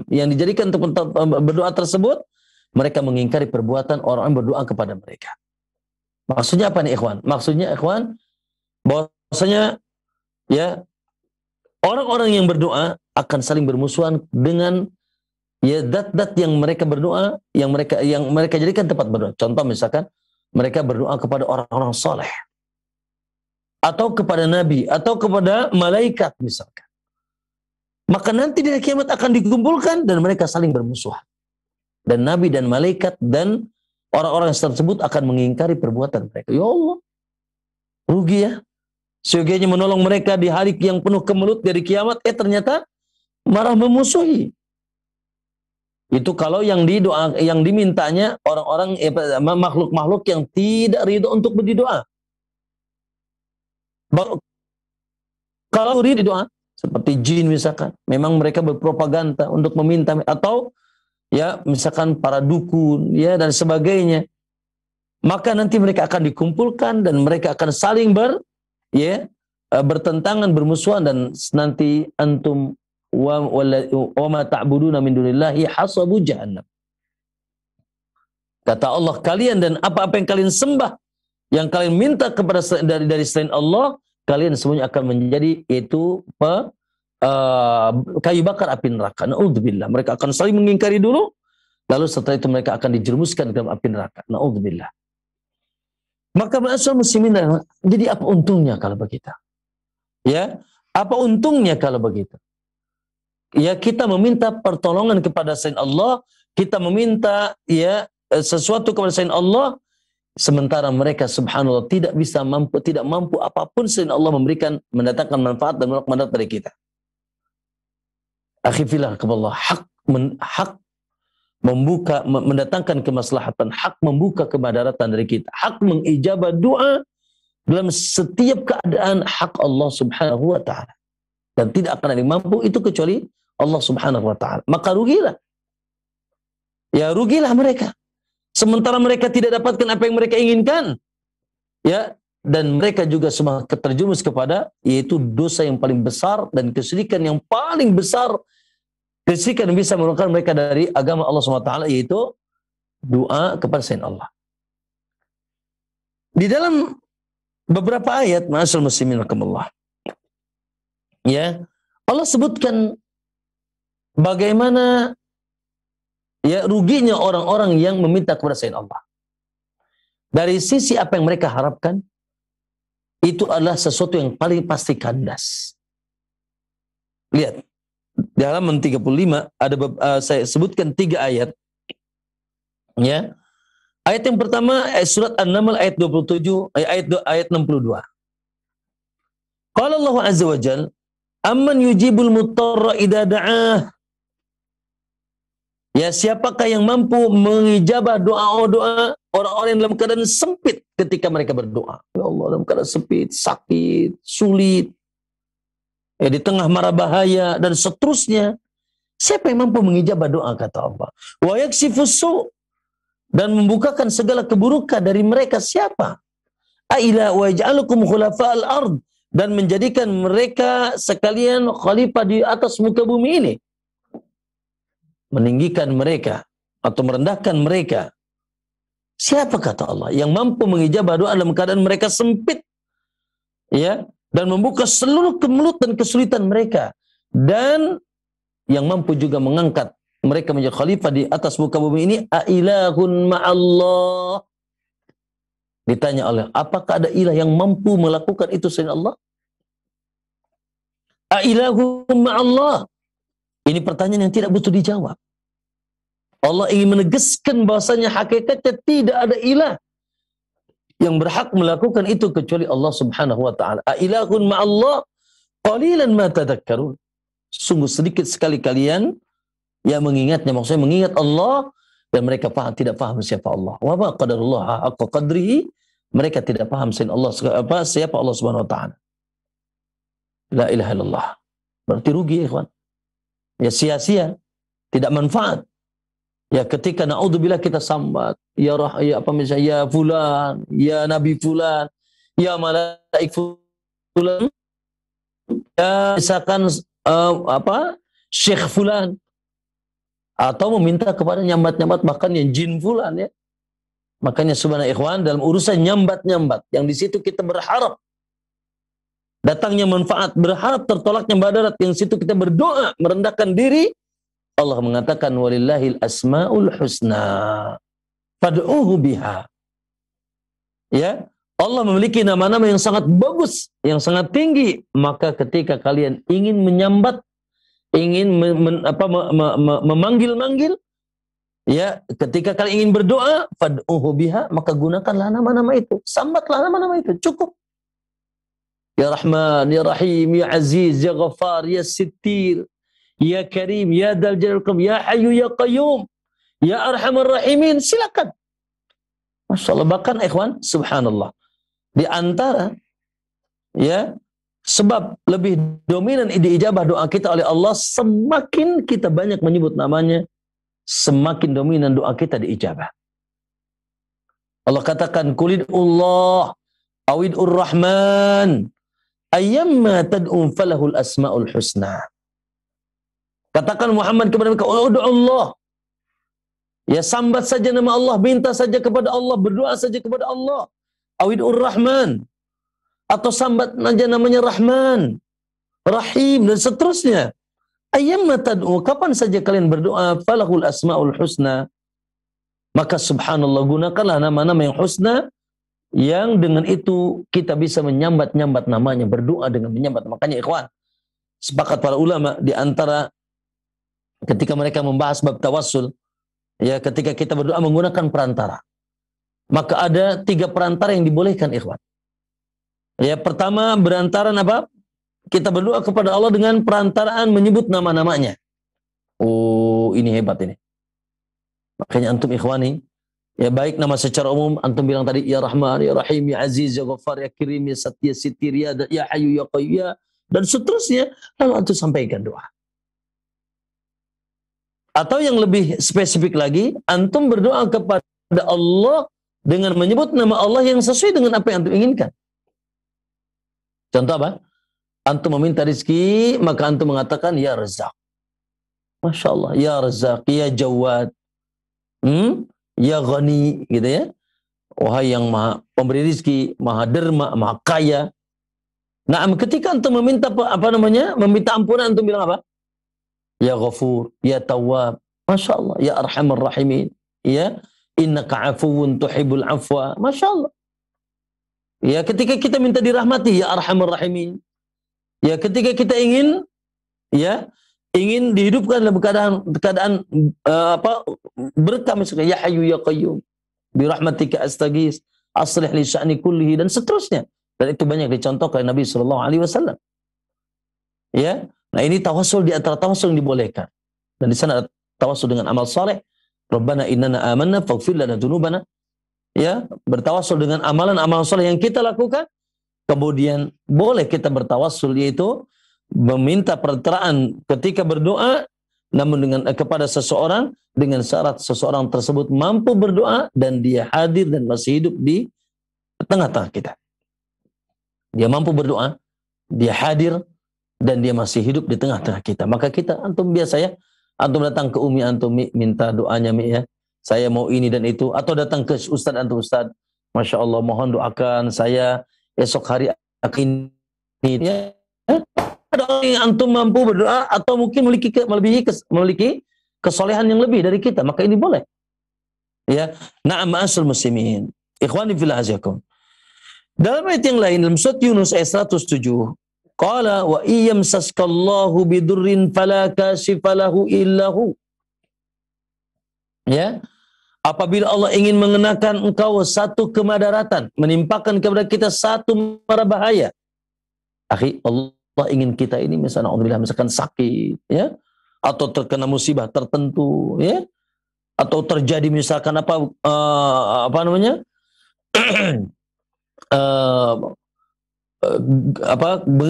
A: yang dijadikan tempat berdoa tersebut, mereka mengingkari perbuatan orang yang berdoa kepada mereka. Maksudnya apa nih, ikhwan? Maksudnya, ikhwan, bahwasanya ya orang-orang yang berdoa akan saling bermusuhan dengan ya dat-dat yang mereka berdoa, yang mereka jadikan tempat berdoa. Contoh misalkan mereka berdoa kepada orang-orang soleh, atau kepada nabi, atau kepada malaikat misalkan. Maka nanti di kiamat akan dikumpulkan dan mereka saling bermusuhan. Dan nabi dan malaikat dan orang-orang tersebut akan mengingkari perbuatan mereka. Ya Allah, rugi ya. Seyogianya menolong mereka di hari yang penuh kemelut dari kiamat, ternyata marah memusuhi. Itu kalau yang dimintanya orang-orang makhluk-makhluk yang tidak ridho untuk berdoa. Kalau ridho doa, seperti jin misalkan, memang mereka berpropaganda untuk meminta, atau ya misalkan para dukun ya dan sebagainya, maka nanti mereka akan dikumpulkan dan mereka akan saling bertentangan, bermusuhan, dan nanti antum wa ma ta'buduna min dunillahi hasabu jahannam. Kata Allah, kalian dan apa-apa yang kalian sembah, yang kalian minta kepada dari selain Allah, kalian semuanya akan menjadi itu kayu bakar api neraka. Na'udzubillah. Mereka akan saling mengingkari dulu, lalu setelah itu mereka akan dijerumuskan ke dalam api neraka. Na'udzubillah. Maka ma'asyarul muslimin, jadi apa untungnya kalau begitu? Ya, apa untungnya kalau begitu? Ya, kita meminta pertolongan kepada selain Allah, kita meminta ya sesuatu kepada selain Allah, sementara mereka subhanallah tidak mampu apapun selain Allah mendatangkan manfaat dan manfaat dari kita. Akhi fillah kepada hak membuka, mendatangkan kemaslahatan, hak membuka kemadaratan dari kita, hak mengijabah doa dalam setiap keadaan, hak Allah subhanahu wa ta'ala. Dan tidak akan ada yang mampu itu kecuali Allah subhanahu wa ta'ala. Maka rugilah. Ya, rugilah mereka. Sementara mereka tidak dapatkan apa yang mereka inginkan. Ya, dan mereka juga semua terjerumus kepada yaitu dosa yang paling besar dan kesyirikan yang paling besar. Kesyirikan yang bisa mengeluarkan mereka dari agama Allah subhanahu wa ta'ala, yaitu doa kepada selain Allah. Di dalam beberapa ayat, ma'asyarul muslimin rahimakumullah, ya, Allah sebutkan bagaimana ya ruginya orang-orang yang meminta kepada selain Allah. Dari sisi apa yang mereka harapkan, itu adalah sesuatu yang paling pasti kandas. Lihat, di halaman 35 ada saya sebutkan 3 ayat. Ya. Ayat yang pertama surat An-Naml ayat 27 ayat 62. Qala Allah azza wa jalla, amman yujibul muttarra idza da'ah Ya, siapakah yang mampu mengijabah doa-doa orang-orang yang dalam keadaan sempit ketika mereka berdoa? Ya Allah, dalam keadaan sempit, sakit, sulit, ya, di tengah mara bahaya dan seterusnya. Siapa yang mampu mengijabah doa, kata Allah? Wa yaksifus su', dan membukakan segala keburukan dari mereka, siapa? Aila wa yaj'alukum khulafa'al ard, dan menjadikan mereka sekalian khalifah di atas muka bumi ini. Meninggikan mereka atau merendahkan mereka. Siapa, kata Allah, yang mampu mengijabah doa dalam keadaan mereka sempit, ya, dan membuka seluruh kemelut dan kesulitan mereka, dan yang mampu juga mengangkat mereka menjadi khalifah di atas muka bumi ini. Ailahun ma'allah. Ditanya oleh, apakah ada ilah yang mampu melakukan itu selain Allah? Ailahun ma'allah. Ini pertanyaan yang tidak butuh dijawab. Allah ingin menegaskan bahwasanya hakikatnya tidak ada ilah yang berhak melakukan itu kecuali Allah Subhanahu wa taala. Ailahun ma'allah qalilan ma tadhakkarun. Sungguh sedikit sekali kalian yang mengingatnya, maksudnya mengingat Allah, dan mereka tidak paham siapa Allah. Wa ma qadarullah haqqa qadrihi, mereka tidak paham siapa Allah Subhanahu wa taala. La ilaha illallah. Berarti rugi, ya ikhwan. Ya, sia-sia, tidak manfaat. Ya, ketika naudzubillah kita sambat, ya fulan, ya nabi fulan, ya malaik fulan, ya misalkan syekh fulan, atau meminta kepada nyambat-nyambat bahkan yang jin fulan, ya. Makanya subhanallah ikhwan, dalam urusan nyambat-nyambat yang di situ kita berharap datangnya manfaat, berharap tertolaknya madarat, yang situ kita berdoa merendahkan diri, Allah mengatakan walillahil asmaul husna fad'uhu biha. Ya, Allah memiliki nama-nama yang sangat bagus, yang sangat tinggi, maka ketika kalian ingin menyambat, ingin memanggil-manggil, ya, ketika kalian ingin berdoa, fad'uhu biha, maka gunakanlah nama-nama itu, sambatlah nama-nama itu, cukup. Ya Rahman, Ya Rahim, Ya Aziz, Ya Ghaffar, Ya Sittir, Ya Karim, Ya Dzal Jalal Ikram, Ya Hayyu Ya Qayyum, Ya Arhamar Rahimin, silakan. Masya Allah, bahkan ikhwan, subhanallah, di antara, ya, sebab lebih dominan diijabah doa kita oleh Allah, semakin kita banyak menyebut namanya, semakin dominan doa kita diijabah. Allah katakan, Qulidullah awid'ur Rahman ayyamma tad'un falahul asma'ul husna. Katakan Muhammad kepada mereka, Allah, ya, sambat saja nama Allah, minta saja kepada Allah, berdoa saja kepada Allah. Awid'ur Rahman, atau sambat saja namanya Rahman, Rahim, dan seterusnya. Ayyamma tad'u, kapan saja kalian berdoa, falahul asma'ul husna, maka subhanallah, gunakanlah nama-nama yang husna, yang dengan itu kita bisa menyambat-nyambat namanya, berdoa dengan menyambat. Makanya ikhwan, sepakat para ulama di antara ketika mereka membahas bab tawassul, ya, ketika kita berdoa menggunakan perantara, maka ada 3 perantara yang dibolehkan, ikhwan. Ya, pertama, berantaran apa? Kita berdoa kepada Allah dengan perantaraan menyebut nama-namanya. Oh, ini hebat ini. Makanya antum ikhwani, ya, baik nama secara umum, antum bilang tadi, Ya Rahman, Ya Rahim, Ya Aziz, Ya Ghaffar, Ya Karim, Ya Satya, Sitir, Ya Hayyu, Ya Qayyum, dan seterusnya, lalu antum sampaikan doa. Atau yang lebih spesifik lagi, antum berdoa kepada Allah dengan menyebut nama Allah yang sesuai dengan apa yang antum inginkan. Contoh apa? Antum meminta rezeki, maka antum mengatakan, Ya Razzaq. Masya Allah, Ya Razzaq, Ya Jawad, Ya Ghani, gitu ya. Wahai yang maha pemberi rezeki, maha derma, maha kaya. Nah, ketika antum meminta meminta ampunan, antum bilang apa? Ya Ghafur, Ya Tawwab, Masya Allah, Ya Arhamar Rahimin, ya Innaka afuwun tuhibbul afwa, Masya Allah. Ya, ketika kita minta dirahmati, Ya Arhamar Rahimin. Ya, ketika kita ingin, ya, ingin dihidupkan dalam keadaan berkah, misalnya Ya Hayyu Ya Qayyum, bi rahmatika astaghits, aslih li sya'ni kullihi, dan seterusnya. Dan itu banyak dicontohkan oleh Nabi sallallahu alaihi wasallam. Ya. Nah, ini tawassul di antara tawassul yang dibolehkan. Dan di sana ada bertawassul dengan amal saleh. Rabbana innana amanna faghfir lana dzunubana. Ya, bertawassul dengan amalan-amalan saleh yang kita lakukan. Kemudian boleh kita bertawassul, yaitu meminta pertolongan ketika berdoa, namun dengan kepada seseorang dengan syarat seseorang tersebut mampu berdoa dan dia hadir dan masih hidup di tengah-tengah kita. Dia mampu berdoa, dia hadir dan dia masih hidup di tengah-tengah kita. Maka kita, antum biasa ya, antum datang ke Umi antum, minta doanya Mi ya. Saya mau ini dan itu, atau datang ke Ustaz antum, Ustaz, Masya Allah mohon doakan saya esok hari akan ini ya. Ada orang yang antum mampu berdoa atau mungkin memiliki kesolehan yang lebih dari kita, maka ini boleh. Ya, na'am ma'asyiral muslimin. Ikhwani fillah azakum. Dalam ayat yang lain dalam surat Yunus ayat 107, qala wa iyamsaskallahu bidurrin fala kashifa lahu illahu. Ya. Apabila Allah ingin mengenakan engkau satu kemadaratan, menimpakan kepada kita satu mara bahaya. Akhi, Allah ingin kita ini misalnya misalkan sakit, ya, atau terkena musibah tertentu, ya, atau terjadi misalkan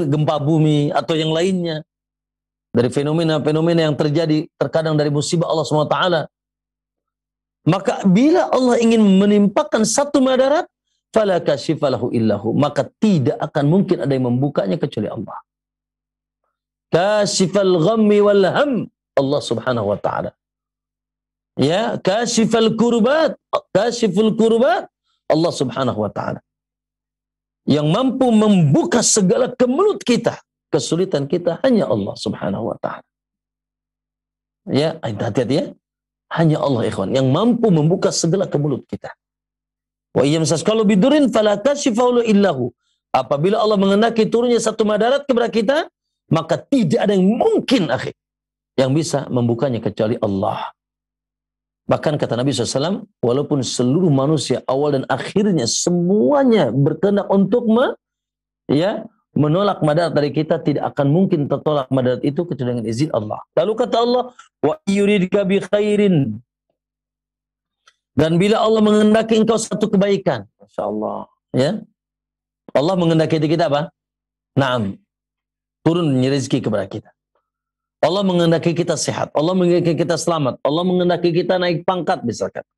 A: gempa bumi atau yang lainnya dari fenomena-fenomena yang terjadi terkadang dari musibah Allah SWT. Maka bila Allah ingin menimpakan satu madarat, fala kashifa lahu illahu, maka tidak akan mungkin ada yang membukanya kecuali Allah. Kashifal ghammi wal ham, Allah Subhanahu wa taala. Ya, kashiful kurbat, Allah Subhanahu wa taala. Yang mampu membuka segala kemelut kita, kesulitan kita hanya Allah Subhanahu wa taala. Ya, hati-hati ya. Hanya Allah ikhwan yang mampu membuka segala kemelut kita. Wa iyamsaskalu bidurin fala kashifa illahu. Apabila Allah mengendaki turunnya satu madarat kepada kita, maka tidak ada yang mungkin akhi yang bisa membukanya kecuali Allah. Bahkan kata Nabi SAW, walaupun seluruh manusia awal dan akhirnya semuanya berkehendak untuk menolak madarat dari kita, tidak akan mungkin tertolak madarat itu kecuali dengan izin Allah. Lalu kata Allah, wa yuridka bi khairin. Dan bila Allah menghendaki engkau satu kebaikan, Masya Allah, ya, Allah menghendaki kita apa? Naam, turun rezeki kepada kita. Allah menghendaki kita sehat, Allah menghendaki kita selamat, Allah menghendaki kita naik pangkat misalkan.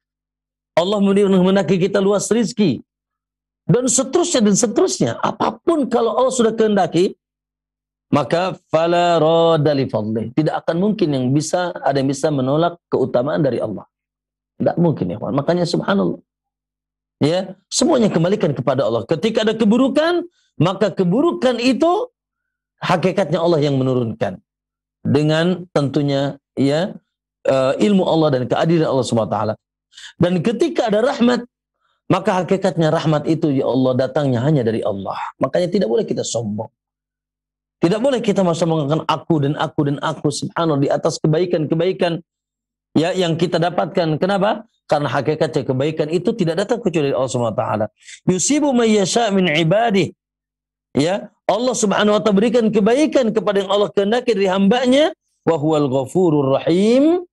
A: Allah menghendaki kita luas rezeki. Dan seterusnya. Apapun kalau Allah sudah kehendaki, maka fala radda li fadlih. Tidak akan mungkin ada yang bisa menolak keutamaan dari Allah. Tidak mungkin ya, makanya subhanallah. Ya, semuanya kembalikan kepada Allah. Ketika ada keburukan, maka keburukan itu hakikatnya Allah yang menurunkan. Dengan tentunya ya ilmu Allah dan keadilan Allah Subhanahu wa taala. Dan ketika ada rahmat, maka hakikatnya rahmat itu ya Allah datangnya hanya dari Allah. Makanya tidak boleh kita sombong. Tidak boleh kita mengatakan aku dan aku subhanallah di atas kebaikan-kebaikan ya yang kita dapatkan. Kenapa? Karena hakikatnya kebaikan itu tidak datang kecuali dari Allah Subhanahu wa taala. Yusibu may yasha min ibadihi. Ya, Allah Subhanahu wa taala berikan kebaikan kepada yang Allah kehendaki dari hambanya, wa huwal ghafurur rahim.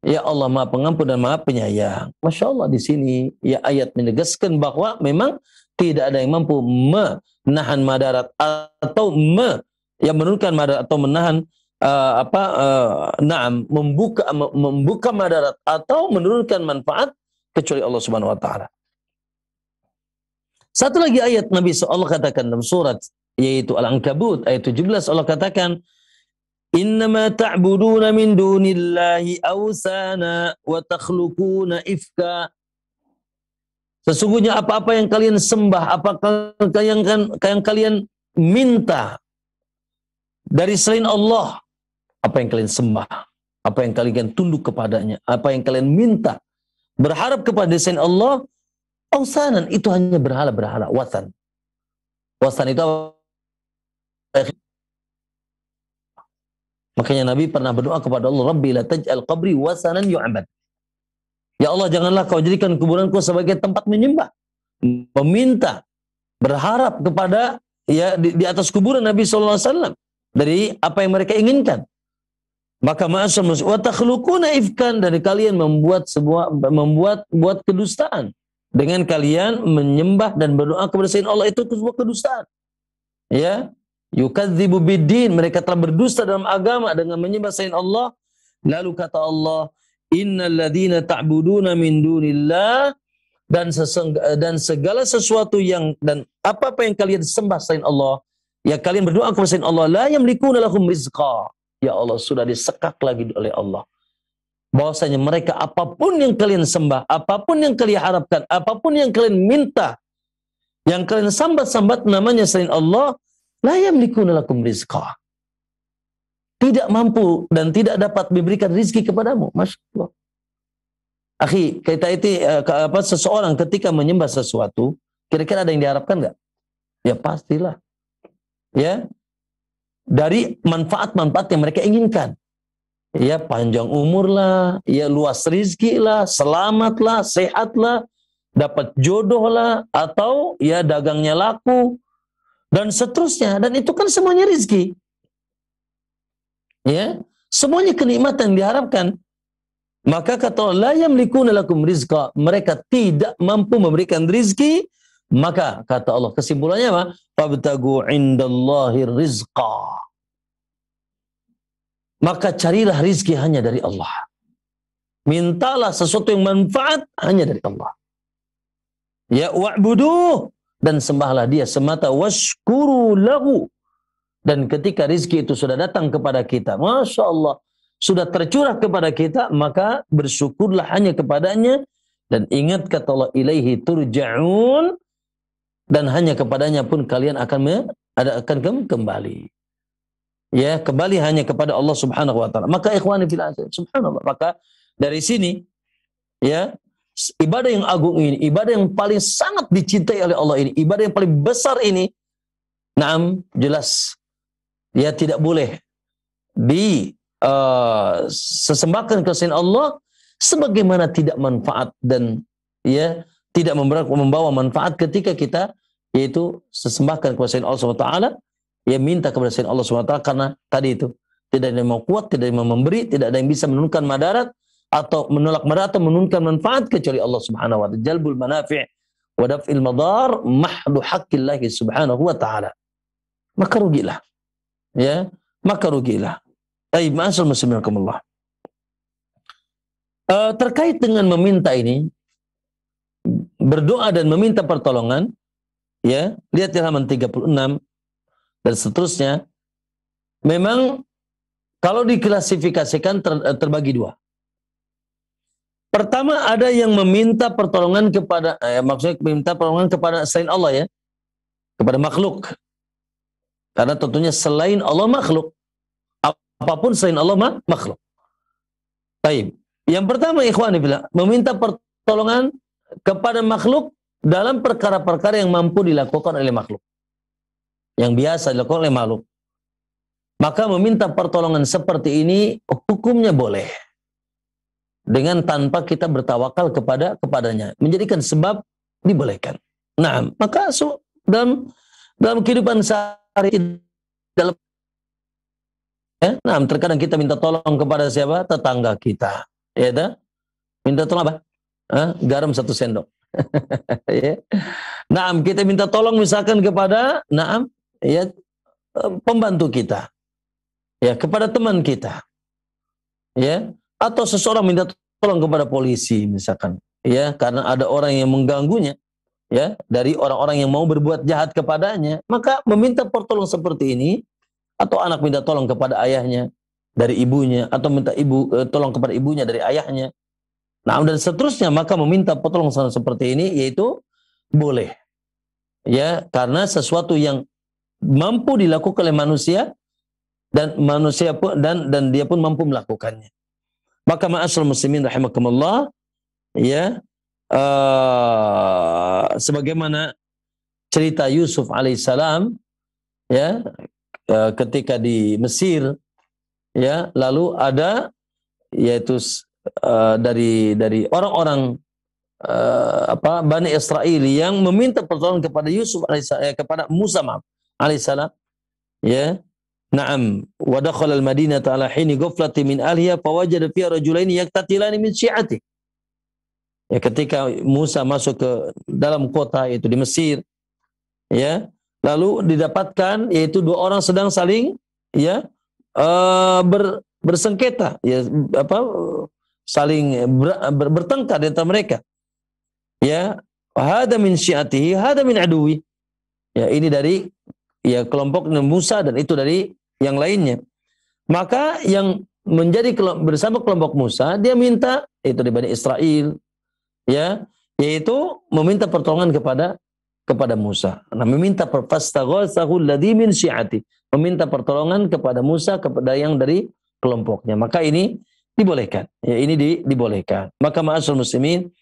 A: Ya Allah Maha Pengampun dan Maha Penyayang. Masya Allah di sini ya ayat menegaskan bahwa memang tidak ada yang mampu menahan madarat atau menurunkan madarat atau menahan membuka madarat atau menurunkan manfaat kecuali Allah Subhanahu wa taala. Satu lagi ayat Nabi Allah katakan dalam surat yaitu Al-Ankabut ayat 17, Allah katakan innama ta'buduna min dunillahi awsana wa takhluquna ifka. Sesungguhnya apa-apa yang kalian sembah, yang kalian minta dari selain Allah, apa yang kalian sembah, apa yang kalian tunduk kepadanya, apa yang kalian minta, berharap kepada selain Allah, awsanan itu hanya berhala-berhala, wasan. Wasan itu apa? Makanya Nabi pernah berdoa kepada Allah, Rabbi la taj'al qabri wasanan yu'abad. Ya Allah, janganlah kau jadikan kuburanku sebagai tempat menyembah, meminta, berharap kepada ya di atas kuburan Nabi SAW dari apa yang mereka inginkan. Maka ma'asyar muslim wa takhluquna ifkan, dari kalian membuat kedustaan dengan kalian menyembah dan berdoa kepada selain Allah, itu sebuah kedustaan. Ya, yukadzibu biddin, mereka telah berdusta dalam agama dengan menyembah selain Allah. Lalu kata Allah, innal ladzina ta'buduna min dunillah, dan segala sesuatu dan apa yang kalian sembah selain Allah, ya kalian berdoa kepada selain Allah, la yamlikuna lahum rizqa. Ya Allah, sudah disekak lagi oleh Allah bahwasanya mereka, apapun yang kalian sembah, apapun yang kalian harapkan, apapun yang kalian minta, yang kalian sambat-sambat namanya selain Allah, la yamlikuna lakum rizqa, tidak mampu dan tidak dapat memberikan rizki kepadamu. Masya Allah. Akhi, kita itu seseorang ketika menyembah sesuatu, kira-kira ada yang diharapkan nggak? Ya pastilah. Ya, dari manfaat-manfaat yang mereka inginkan. Ya, panjang umur lah, ya luas rizki lah, selamat lah, sehat lah, dapat jodoh lah, atau ya dagangnya laku, dan seterusnya. Dan itu kan semuanya rizki. Ya, semuanya kenikmatan yang diharapkan. Maka kata Allah, la yamlikuna lakum rizqa, mereka tidak mampu memberikan rizki. Maka kata Allah, kesimpulannya apa? Fabtagu indallahi rizqa, maka carilah rizki hanya dari Allah. Mintalah sesuatu yang manfaat hanya dari Allah. Ya, wa'buduh, dan sembahlah dia semata, washkuru lahu, dan ketika rizki itu sudah datang kepada kita, Masya Allah, sudah tercurah kepada kita, maka bersyukurlah hanya kepadanya, dan ingat kata Allah, ilaihi turja'un, dan hanya kepadanya pun kalian akan kembali. Ya, kembali hanya kepada Allah Subhanahu wa taala. Maka ikhwani fil azan, subhanallah, maka dari sini ya, ibadah yang agung ini, ibadah yang paling sangat dicintai oleh Allah ini, ibadah yang paling besar ini, naam, jelas ya tidak boleh sesembahkan ke selain Allah, sebagaimana tidak manfaat dan ya tidak membawa manfaat ketika kita yaitu sesembahkan kepada selain Allah Subhanahu wa taala, ya minta kepada selain Allah Subhanahu wa taala, karena tadi itu tidak ada yang mau kuat, tidak ada yang mau memberi, tidak ada yang bisa menurunkan madarat atau menolak madarat atau menurunkan manfaat kecuali Allah Subhanahu wa taala. Jalbul manafi' wa daf'il madar mahdu haqqillah Subhanahu wa taala. Maka rugilah. Ya, maka rugilah. Ma'asal muslimin rahimakumullah. Terkait dengan meminta ini, berdoa dan meminta pertolongan, ya, lihat di halaman 36 dan seterusnya. Memang kalau diklasifikasikan terbagi dua. Pertama, ada yang meminta pertolongan kepada, maksudnya meminta pertolongan kepada selain Allah, ya, kepada makhluk. Karena tentunya selain Allah makhluk. Apapun selain Allah makhluk. Baik. Yang pertama, ikhwani billah, meminta pertolongan kepada makhluk dalam perkara-perkara yang mampu dilakukan oleh makhluk, yang biasa dilakukan oleh makhluk. Maka meminta pertolongan seperti ini hukumnya boleh, dengan tanpa kita bertawakal kepadanya, menjadikan sebab dibolehkan. Nah, maka dalam kehidupan sehari, dalam terkadang kita minta tolong kepada siapa? Tetangga kita. Ya, dah? Minta tolong apa? Garam 1 sendok. Ya. Kita minta tolong misalkan kepada ya, pembantu kita. Ya, kepada teman kita. Ya, atau seseorang minta tolong kepada polisi misalkan. Ya, karena ada orang yang mengganggunya. Ya, dari orang-orang yang mau berbuat jahat kepadanya, maka meminta pertolongan seperti ini. Atau anak minta tolong kepada ayahnya dari ibunya, atau minta tolong kepada ibunya dari ayahnya, dan seterusnya, maka meminta pertolongan seperti ini yaitu boleh, ya, karena sesuatu yang mampu dilakukan oleh manusia dan dia pun mampu melakukannya. Maka ma'asyiral muslimin rahimakumullah, ya, sebagaimana cerita Yusuf alaihissalam, ya, ketika di Mesir, ya, lalu ada yaitu dari orang-orang Bani Israel yang meminta pertolongan kepada Yusuf alaihissalam, kepada Musa alaihissalam, ya, Na'am, wa dakhala al-Madinata ala hini ghaflati min ahliha fawajada fiha rajulaini yaqtatilani min syi'ati. Ya, ketika Musa masuk ke dalam kota itu di Mesir, ya, lalu didapatkan yaitu dua orang sedang saling, ya, bersengketa, ya, saling bertengkar di antara mereka. Ya, hada min syi'atihi, hada min aduwi. Ya, ini dari, ya, kelompok Musa dan itu dari yang lainnya. Maka yang menjadi bersama kelompok Musa, dia minta itu dari Bani Israel, ya, yaitu meminta pertolongan kepada Musa. Nah, meminta fastaghatsahu alladhi min syi'ati, meminta pertolongan kepada Musa, kepada yang dari kelompoknya. Maka ini dibolehkan. Ya, ini dibolehkan. Maka ma'asyiral muslimin,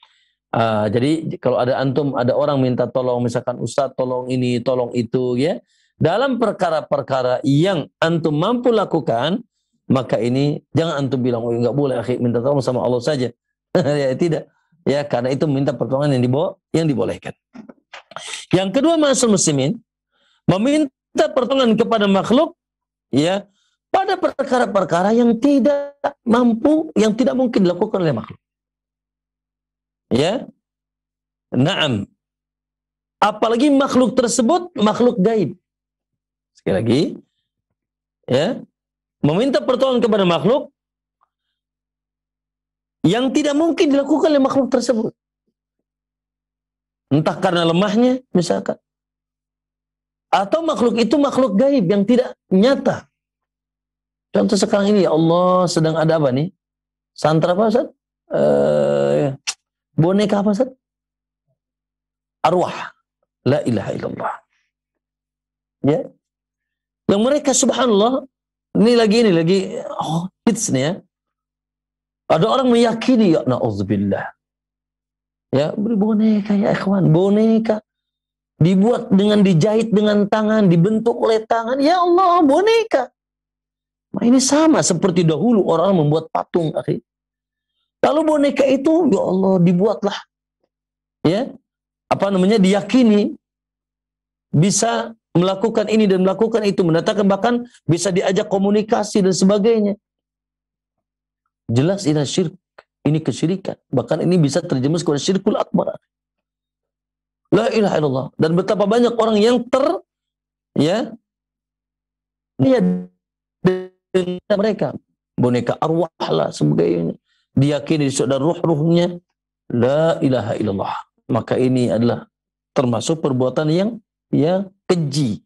A: jadi kalau ada antum, ada orang minta tolong, misalkan Ustaz tolong ini, tolong itu, ya, dalam perkara-perkara yang antum mampu lakukan, maka ini jangan antum bilang, oh enggak boleh akhi, minta tolong sama Allah saja. Ya, tidak. Ya, karena itu minta pertolongan yang dibolehkan. Yang kedua, ma'asyiral muslimin, meminta pertolongan kepada makhluk, ya, pada perkara-perkara yang tidak mampu, yang tidak mungkin dilakukan oleh makhluk. Ya. Naam. Apalagi makhluk tersebut makhluk gaib. Sekali lagi, ya, meminta pertolongan kepada makhluk yang tidak mungkin dilakukan oleh makhluk tersebut. Entah karena lemahnya, misalkan. Atau makhluk itu makhluk gaib yang tidak nyata. Contoh sekarang ini, ya Allah, sedang ada apa nih? Santra apa, Ustaz? Boneka apa, Ustaz? Arwah. La ilaha illallah. Ya. Yang mereka subhanallah, ini lagi, oh, hits nih ya. Ada orang meyakini, ya na'udzubillah. Ya, beri boneka ya ikhwan, boneka. Dibuat dengan, dijahit dengan tangan, dibentuk oleh tangan. Ya Allah, boneka. Nah, ini sama seperti dahulu orang membuat patung, akhi. Lalu boneka itu, ya Allah, dibuatlah. Ya, diyakini bisa melakukan ini dan melakukan itu, mendatangkan, bahkan bisa diajak komunikasi dan sebagainya. Jelas ini syirik, ini kesyirikan. Bahkan ini bisa terjerumus kepada syirkul akbar. La ilaha illallah. Dan betapa banyak orang yang dengan mereka, boneka arwah lah sebagainya, diyakini ada ruh-ruhnya. La ilaha illallah. Maka ini adalah termasuk perbuatan yang keji,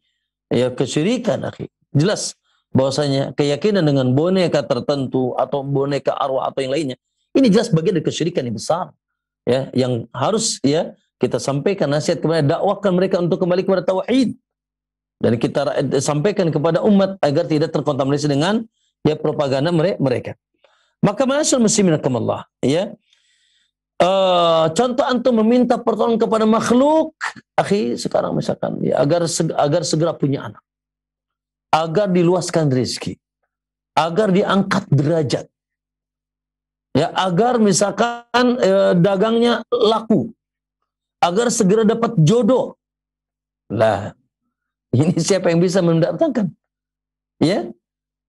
A: ya, kesyirikan, akhi. Jelas bahwasanya keyakinan dengan boneka tertentu atau boneka arwah atau yang lainnya, ini jelas bagian dari kesyirikan yang besar, ya, yang harus, ya, kita sampaikan nasihat kepada, dakwahkan mereka untuk kembali kepada tauhid, dan kita sampaikan kepada umat agar tidak terkontaminasi dengan, ya, propaganda mereka. Maka ma'asyiral muslimin rahimakumullah, ya, contoh antum meminta pertolongan kepada makhluk, akhi, sekarang misalkan, ya, agar segera punya anak, agar diluaskan rezeki, agar diangkat derajat, ya, agar misalkan dagangnya laku, agar segera dapat jodoh. Lah, ini siapa yang bisa mendatangkan? Ya,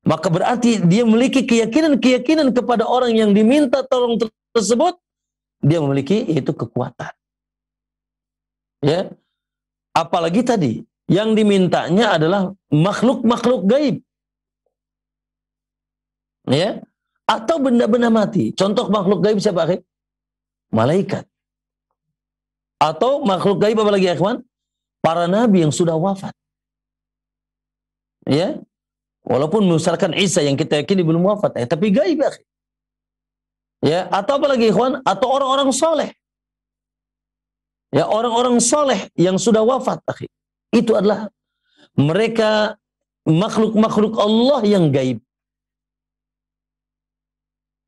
A: maka berarti dia memiliki keyakinan kepada orang yang diminta tolong tersebut. Dia memiliki itu kekuatan. Ya. Apalagi tadi yang dimintanya adalah makhluk-makhluk gaib. Ya. Atau benda-benda mati. Contoh makhluk gaib siapa, akhi? Malaikat. Atau makhluk gaib apa lagi, ikhwan? Para nabi yang sudah wafat. Ya. Walaupun misalkan Isa yang kita yakini belum wafat, tapi gaib, akhi. Ya, atau apalagi ikhwan, atau orang-orang soleh. Ya, orang-orang soleh yang sudah wafat, akhi. Itu adalah mereka makhluk-makhluk Allah yang gaib.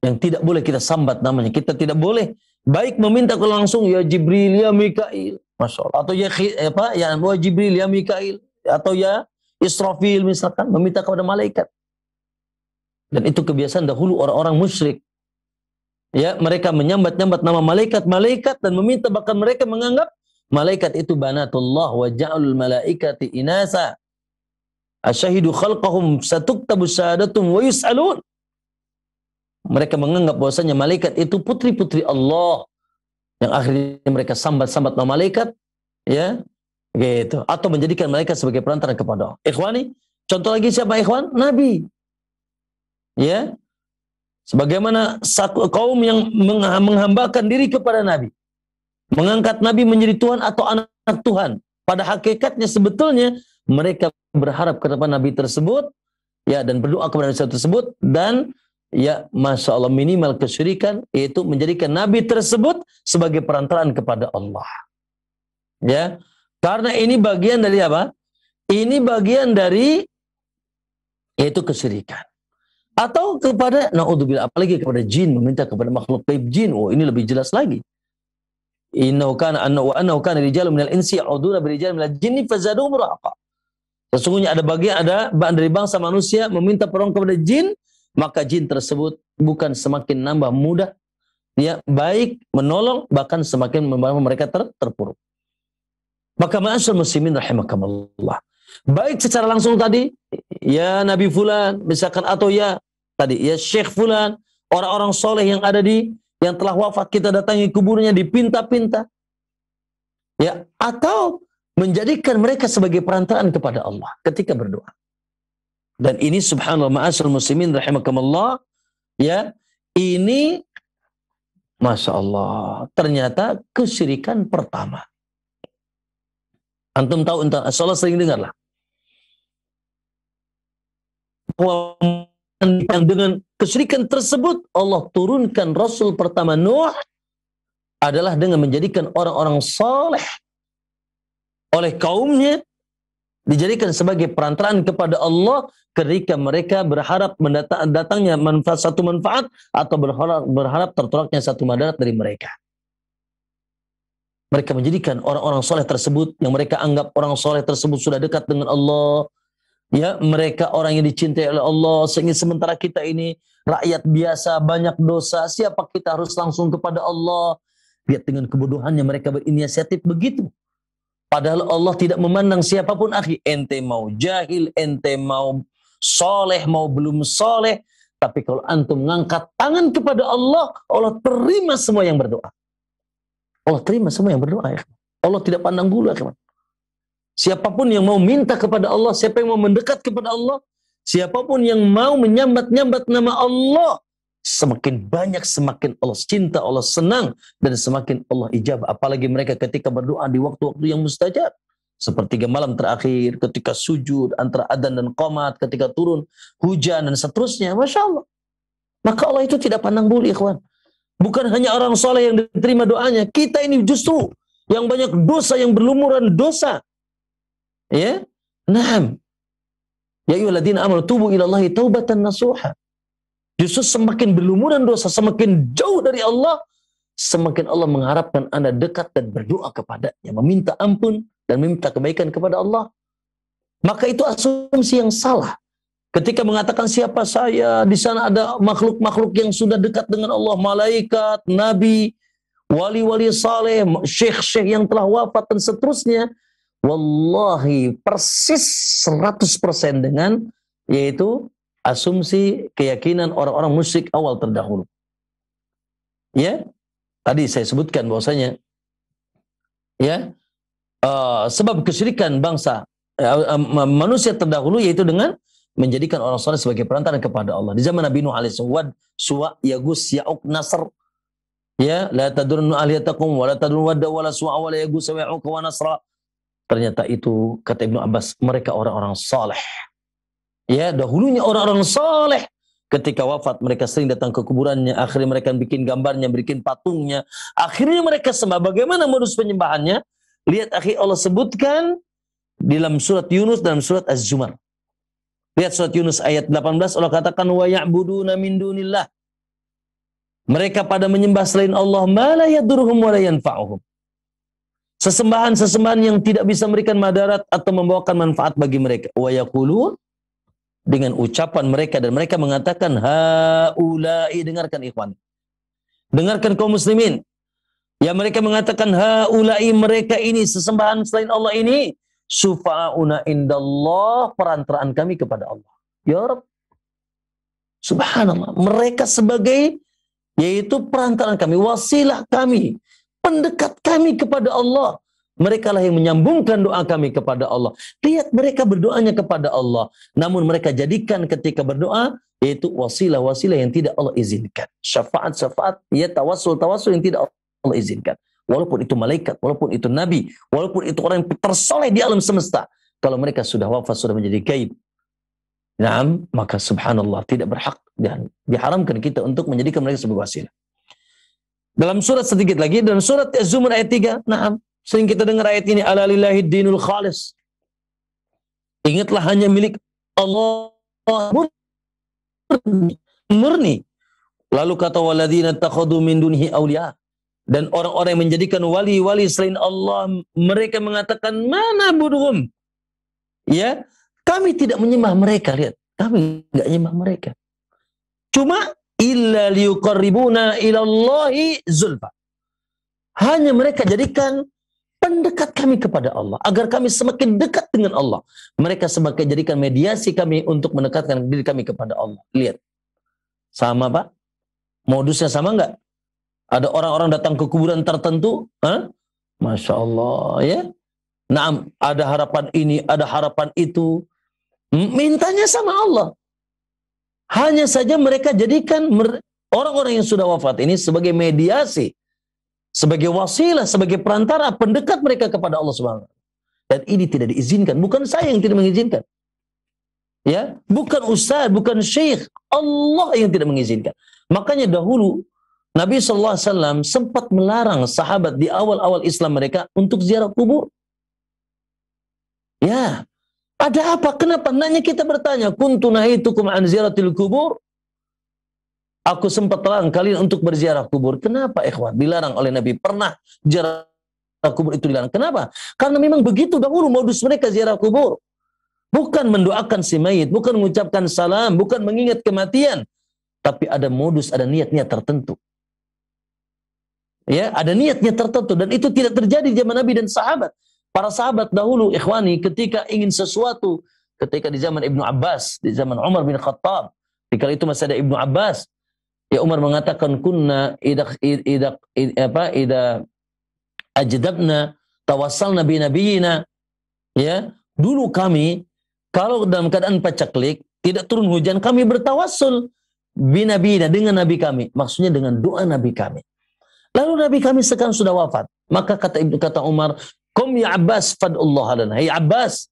A: Yang tidak boleh kita sambat namanya. Kita tidak boleh baik meminta langsung, ya Jibril, ya Mikail, Masya Allah. Atau ya Jibril, ya Mikail. Atau ya Israfil misalkan, meminta kepada malaikat. Dan itu kebiasaan dahulu orang-orang musyrik. Ya, mereka menyambat-nyambat nama malaikat-malaikat dan meminta, bahkan mereka menganggap malaikat itu banatullah wa ja'alul malaikati inasa. Asyahidu khalqahum satuktabu syahadatum wa yus'alun. Mereka menganggap bahwasanya malaikat itu putri-putri Allah yang akhirnya mereka sambat-sambat nama malaikat, ya, gitu. Atau menjadikan malaikat sebagai perantara kepada Allah. Ikhwani, contoh lagi siapa ikhwan? Nabi. Ya. Sebagaimana satu kaum yang menghambakan diri kepada Nabi. Mengangkat Nabi menjadi Tuhan atau anak Tuhan. Pada hakikatnya sebetulnya mereka berharap kepada Nabi tersebut, ya, dan berdoa kepada Nabi tersebut, dan ya, Masya Allah, minimal kesyirikan, yaitu menjadikan Nabi tersebut sebagai perantaraan kepada Allah. Ya, karena ini bagian dari apa? Ini bagian dari, yaitu kesyirikan. Atau kepada, na'udzubillah, apalagi kepada jin, meminta kepada makhluk gaib jin. Oh, ini lebih jelas lagi. Innahu kana rijalun minal insi ya'uduna birijalin minal jinni fazaduhum rahaqa. Sesungguhnya ada dari bangsa manusia meminta pertolongan kepada jin, maka jin tersebut bukan semakin nambah mudah, ya, baik menolong, bahkan semakin membawa mereka terpuruk. Maka ma'asyar muslimin rahimakumullah, baik secara langsung tadi, ya Nabi fulan misalkan, atau ya tadi ya Syekh fulan, orang-orang soleh yang ada yang telah wafat, kita datangi kuburnya, dipinta-pinta, ya, atau menjadikan mereka sebagai perantaraan kepada Allah ketika berdoa. Dan ini subhanallah ma'asyar muslimin rahimakumullah, ya, ini Masya Allah ternyata kesyirikan pertama. Antum tahu, entah Allah sering dengar lah, dengan kesyirikan tersebut Allah turunkan Rasul pertama Nuh adalah dengan menjadikan orang-orang saleh oleh kaumnya dijadikan sebagai perantaraan kepada Allah ketika mereka berharap datangnya satu manfaat atau berharap tertolaknya satu madarat dari mereka. Mereka menjadikan orang-orang soleh tersebut, yang mereka anggap orang soleh tersebut sudah dekat dengan Allah, ya, mereka orang yang dicintai oleh Allah, sehingga sementara kita ini rakyat biasa, banyak dosa, siapa kita harus langsung kepada Allah. Lihat dengan kebodohannya mereka berinisiatif begitu. Padahal Allah tidak memandang siapapun, akhi. Ente mau jahil, ente mau soleh, mau belum soleh. Tapi kalau antum mengangkat tangan kepada Allah, Allah terima semua yang berdoa. Allah terima semua yang berdoa, ya. Allah tidak pandang bulu, ya. Siapapun yang mau minta kepada Allah, siapa yang mau mendekat kepada Allah, siapapun yang mau menyambat-nyambat nama Allah, semakin banyak, semakin Allah cinta, Allah senang, dan semakin Allah ijabah. Apalagi mereka ketika berdoa di waktu-waktu yang mustajab, sepertiga malam terakhir, ketika sujud, antara adzan dan qomat, ketika turun hujan, dan seterusnya. Masya Allah. Maka Allah itu tidak pandang bulu, ikhwan. Bukan hanya orang soleh yang diterima doanya, kita ini justru yang banyak dosa, yang berlumuran dosa. Ya, naam. Ya ayyuhalladzina amanu tubu ilallahi taubatan nasuha. Justru semakin berlumuran dosa, semakin jauh dari Allah, semakin Allah mengharapkan Anda dekat dan berdoa kepadanya, meminta ampun dan meminta kebaikan kepada Allah. Maka itu asumsi yang salah. Ketika mengatakan siapa saya, di sana ada makhluk-makhluk yang sudah dekat dengan Allah, malaikat, nabi, wali-wali saleh, syekh-syekh yang telah wafat dan seterusnya. Wallahi persis 100% dengan, yaitu asumsi keyakinan orang-orang musyrik awal terdahulu. Ya, tadi saya sebutkan bahwasanya, ya, sebab kesyirikan bangsa manusia terdahulu yaitu dengan menjadikan orang saleh sebagai perantara kepada Allah. Di zaman Nabi Nuh alaihi salam, Suwa, Yagus, Ya'uq, Nasr, ya, la tadurnu aliyatakum wa la tadurnu wadda wa la Suwa wa la Yagus wa Ya'uq wa Nasra. Ternyata itu, kata Ibnu Abbas, mereka orang-orang saleh. Ya, dahulunya orang-orang saleh. Ketika wafat mereka sering datang ke kuburannya, akhirnya mereka bikin gambarnya, bikin patungnya, akhirnya mereka sembah. Bagaimana modus penyembahannya? Lihat, akhi, Allah sebutkan di dalam surat Yunus, dalam surat Az-Zumar. Lihat surat Yunus ayat 18, Allah katakan wa ya'buduna min dunillah. Mereka pada menyembah selain Allah, ma la yadurruhum wa la yanfa'uhum. Sesembahan-sesembahan yang tidak bisa memberikan madarat atau membawakan manfaat bagi mereka. Wa yaqulun, dengan ucapan mereka, dan mereka mengatakan haula'i, dengarkan ikhwan. Dengarkan kaum muslimin. Ya, mereka mengatakan haula'i, mereka ini sesembahan selain Allah ini syufa'una indallah, perantaraan kami kepada Allah. Ya Rabb. Subhanallah. Mereka sebagai, yaitu perantaraan kami, wasilah kami, pendekat kami kepada Allah. Mereka lah yang menyambungkan doa kami kepada Allah. Lihat mereka berdoanya kepada Allah. Namun mereka jadikan ketika berdoa, yaitu wasilah-wasilah yang tidak Allah izinkan. Syafaat-syafaat, ya tawasul-tawasul yang tidak Allah izinkan. Walaupun itu malaikat, walaupun itu nabi, walaupun itu orang yang tersoleh di alam semesta. Kalau mereka sudah wafat, sudah menjadi gaib. Naam, maka subhanallah tidak berhak dan diharamkan kita untuk menjadikan mereka sebagai wasilah. Dalam surat sedikit lagi, dalam surat Az-Zumar ayat 3, naam, sering kita dengar ayat ini, ala lillahi dinul khalis. Ingatlah hanya milik Allah murni. Lalu kata waladina takhadu min dunhi awliya. Dan orang-orang yang menjadikan wali-wali selain Allah, mereka mengatakan, mana buduhum? Ya, kami tidak menyembah mereka. Lihat, kami tidak menyembah mereka. Cuma, illa liyuqarribuna ilallahi zulfa. Hanya mereka jadikan pendekat kami kepada Allah. Agar kami semakin dekat dengan Allah. Mereka semakin jadikan mediasi kami untuk mendekatkan diri kami kepada Allah. Lihat. Sama Pak? Modusnya sama enggak? Ada orang-orang datang ke kuburan tertentu, Masya Allah, ya. Nah, ada harapan ini, ada harapan itu. Mintanya sama Allah. Hanya saja mereka jadikan orang-orang yang sudah wafat ini sebagai mediasi, sebagai wasilah, sebagai perantara, pendekat mereka kepada Allah Subhanahu wa taala. Dan ini tidak diizinkan. Bukan saya yang tidak mengizinkan. Ya, bukan ustaz, bukan syekh. Allah yang tidak mengizinkan. Makanya dahulu Nabi SAW sempat melarang sahabat di awal-awal Islam mereka untuk ziarah kubur. Ya, ada apa? Kenapa? Nanya kita bertanya, kuntu nahitukum an ziyaratil kubur. Aku sempat larang kalian untuk berziarah kubur. Kenapa ikhwan? Dilarang oleh Nabi. Pernah ziarah kubur itu dilarang. Kenapa? Karena memang begitu dahulu modus mereka ziarah kubur. Bukan mendoakan si mayit, bukan mengucapkan salam, bukan mengingat kematian. Tapi ada modus, ada niat-niat tertentu. Ya, ada niatnya tertentu dan itu tidak terjadi di zaman Nabi dan sahabat. Para sahabat dahulu, ikhwani, ketika ingin sesuatu, ketika di zaman Ibnu Abbas, di zaman Umar bin Khattab, ketika itu masih ada Ibnu Abbas, ya Umar mengatakan kunna idza ajdabna tawassalna bi nabiyina. Ya, dulu kami kalau dalam keadaan pacaklik, tidak turun hujan, kami bertawassul bi nabiyina, dengan nabi kami. Maksudnya dengan doa nabi kami. Lalu Nabi kami sekarang sudah wafat. Maka kata Umar, "Qum ya Abbas fad'ullah lana." Hai Abbas,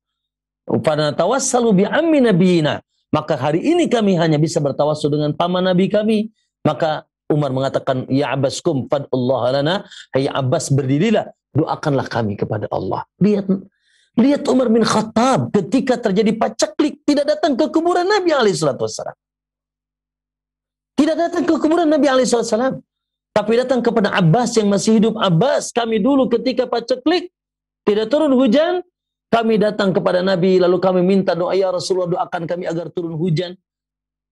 A: pada tawassalu bi ammi nabiyina. Maka hari ini kami hanya bisa bertawassul dengan paman nabi kami. Maka Umar mengatakan, "Ya Abbas, qum fad'ullah lana." Hai Abbas, berdirilah, doakanlah kami kepada Allah. Lihat Umar bin Khattab ketika terjadi pacaklik tidak datang ke kuburan Nabi alaihi salatu wasallam. Tidak datang ke kuburan Nabi alaihi salatu wasallam. Tapi datang kepada Abbas yang masih hidup. Abbas, kami dulu ketika paceklik, tidak turun hujan, kami datang kepada Nabi, lalu kami minta doa, ya Rasulullah doakan kami agar turun hujan.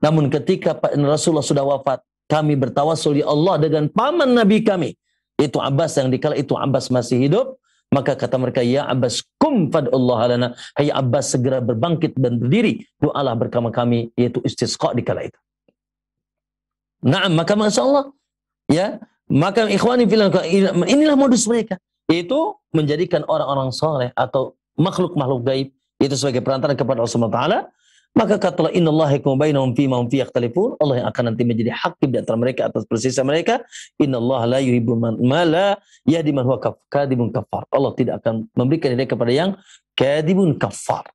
A: Namun ketika Rasulullah sudah wafat, kami bertawassul ya Allah dengan paman Nabi kami. Itu Abbas, yang dikala itu Abbas masih hidup. Maka kata mereka, ya Abbas, kum fad'ullah lana. Hai Abbas, segera berbangkit dan berdiri. Doalah bersama kami, yaitu istisqa dikala itu. Nah, maka Masya Allah, ya, maka ikhwani fillah, inilah modus mereka, yaitu menjadikan orang-orang soleh atau makhluk-makhluk gaib itu sebagai perantara kepada Allah Subhanahu wa taala. Maka katalah innallaha yahkumu bainahum fima hum fihi yakhtalifun. Allah yang akan nanti menjadi hakim di antara mereka atas perselisihan mereka. Innallaha la yuhibbu man la yahdi man huwa kadhibun kafar. Allah tidak akan memberikan hidayah kepada yang kadhibun kafar,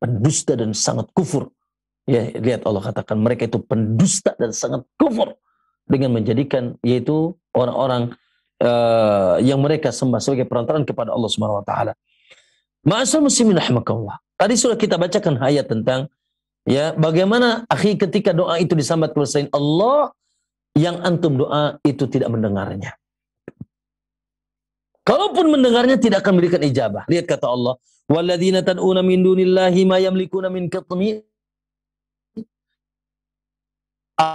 A: pendusta dan sangat kufur. Ya, lihat Allah katakan mereka itu pendusta dan sangat kufur dengan menjadikan yaitu orang-orang yang mereka sembah sebagai perantaraan kepada Allah Subhanahu wa taala. Ma'asal muslimin rahimakallah. Tadi sudah kita bacakan ayat tentang ya bagaimana akhi ketika doa itu disambat kepada selain Allah, yang antum doa itu tidak mendengarnya. Kalaupun mendengarnya tidak akan memberikan ijabah. Lihat kata Allah, walladzina tad'una min dunillahi ma yamlikuna min qitmir.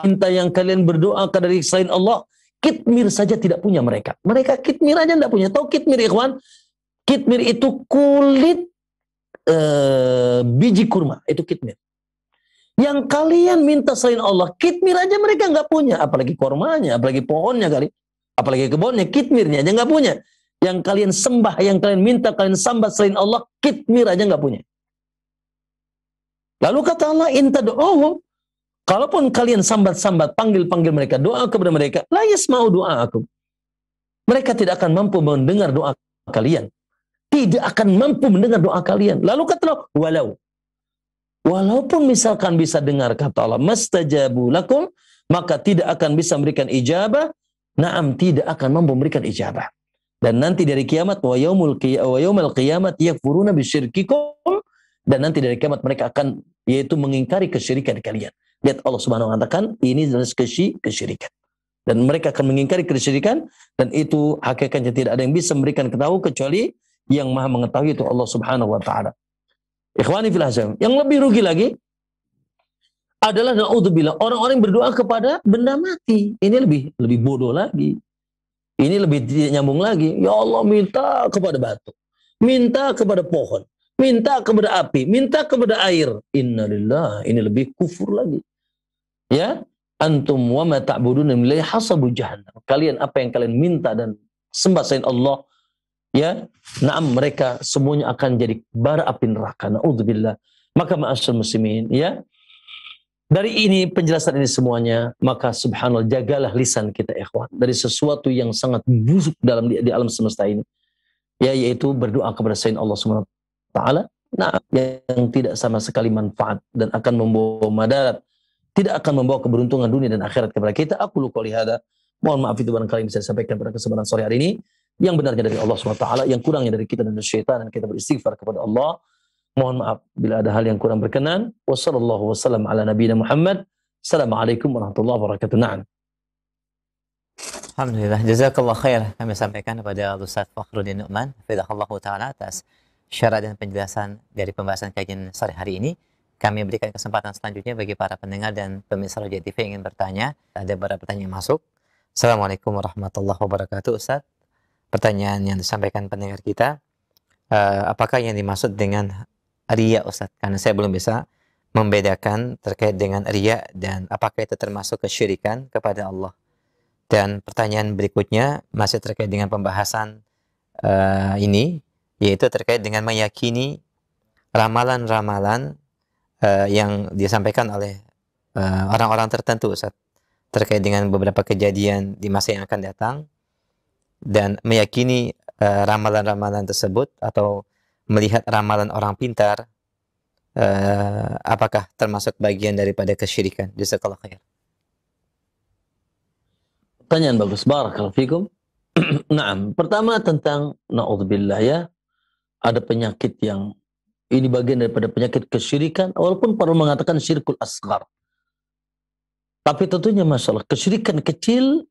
A: Minta yang kalian berdoa dari selain Allah, kitmir saja tidak punya mereka. Mereka kitmir aja tidak punya. Tahu kitmir ikhwan? Kitmir itu kulit biji kurma, itu kitmir. Yang kalian minta selain Allah, kitmir aja mereka nggak punya, apalagi kurmanya, apalagi pohonnya kali, apalagi kebunnya, kitmirnya aja nggak punya. Yang kalian sembah, yang kalian minta, kalian sambat selain Allah, kitmir aja nggak punya. Lalu kata Allah, intad'uhum, kalaupun kalian sambat-sambat, panggil-panggil mereka, doa kepada mereka, la yasma'u doa'akum. Mereka tidak akan mampu mendengar doa kalian. Tidak akan mampu mendengar doa kalian. Lalu kata Allah, walaupun misalkan bisa dengar, kata Allah, mastajabu lakum, maka tidak akan bisa memberikan ijabah. Naam, tidak akan mampu memberikan ijabah. Dan nanti dari kiamat, wa yaumal qiyamat yakfuruna bisyirkikum, dan nanti dari kiamat mereka akan, yaitu mengingkari kesyirikan kalian. Lihat Allah Subhanahu wa taala katakan, ini adalah kesyirikan. Dan mereka akan mengingkari kesyirikan, dan itu hakikatnya tidak ada yang bisa memberikan ketahui kecuali yang Maha mengetahui, itu Allah Subhanahu wa taala. Ikhwani fil Islam, yang lebih rugi lagi adalah naudzubillah, orang-orang yang berdoa kepada benda mati. Ini lebih bodoh lagi. Ini lebih nyambung lagi. Ya Allah, minta kepada batu, minta kepada pohon, minta kepada api, minta kepada air. Innalillah, ini lebih kufur lagi. Ya, antum wa ma ta'buduna min lillahi hasabu jahannam. Kalian apa yang kalian minta dan sembah selain Allah, ya, naam, mereka semuanya akan jadi bara api neraka. Naudzubillah. Maka ma'asyar muslimin, ya, dari ini penjelasan ini semuanya, maka subhanallah, jagalah lisan kita ikhwan dari sesuatu yang sangat busuk dalam di alam semesta ini, ya, yaitu berdoa kepada selain Allah Subhanahu wa taala, nah, yang tidak sama sekali manfaat dan akan membawa madarat, tidak akan membawa keberuntungan dunia dan akhirat kepada kita. Aku qouli hada, mohon maaf itu barangkali bisa disampaikan pada kesempatan sore hari ini. Yang benarnya dari Allah SWT, yang kurangnya dari kita dan dari syaitan, dan kita beristighfar kepada Allah. Mohon maaf bila ada hal yang kurang berkenan. Wassallallahu wassalam ala nabiyina Muhammad. Assalamualaikum warahmatullahi wabarakatuh. Na'am.
B: Alhamdulillah, jazakallah khair. Kami sampaikan kepada Ustaz Fakhruddin Nu'man, hafizahullah ta'ala, atas syarat dan penjelasan dari pembahasan kajian sore hari ini. Kami berikan kesempatan selanjutnya bagi para pendengar dan pemirsa Roja TV yang ingin bertanya. Ada beberapa pertanyaan yang masuk. Assalamualaikum warahmatullahi wabarakatuh, Ustaz. Pertanyaan yang disampaikan pendengar kita, apakah yang dimaksud dengan riya, Ustaz? Karena saya belum bisa membedakan terkait dengan riya dan apakah itu termasuk kesyirikan kepada Allah. Dan pertanyaan berikutnya masih terkait dengan pembahasan ini, yaitu terkait dengan meyakini ramalan-ramalan yang disampaikan oleh orang-orang tertentu, Ustaz, terkait dengan beberapa kejadian di masa yang akan datang, dan meyakini ramalan-ramalan tersebut atau melihat ramalan orang pintar, apakah termasuk bagian daripada kesyirikan? Jazakallahu khair.
A: Pertanyaan bagus, barakallahu fikum. Naam, pertama tentang naudzubillah, ya, ada penyakit yang ini bagian daripada penyakit kesyirikan, walaupun para mengatakan syirkul asghar. Tapi tentunya masalah kesyirikan kecil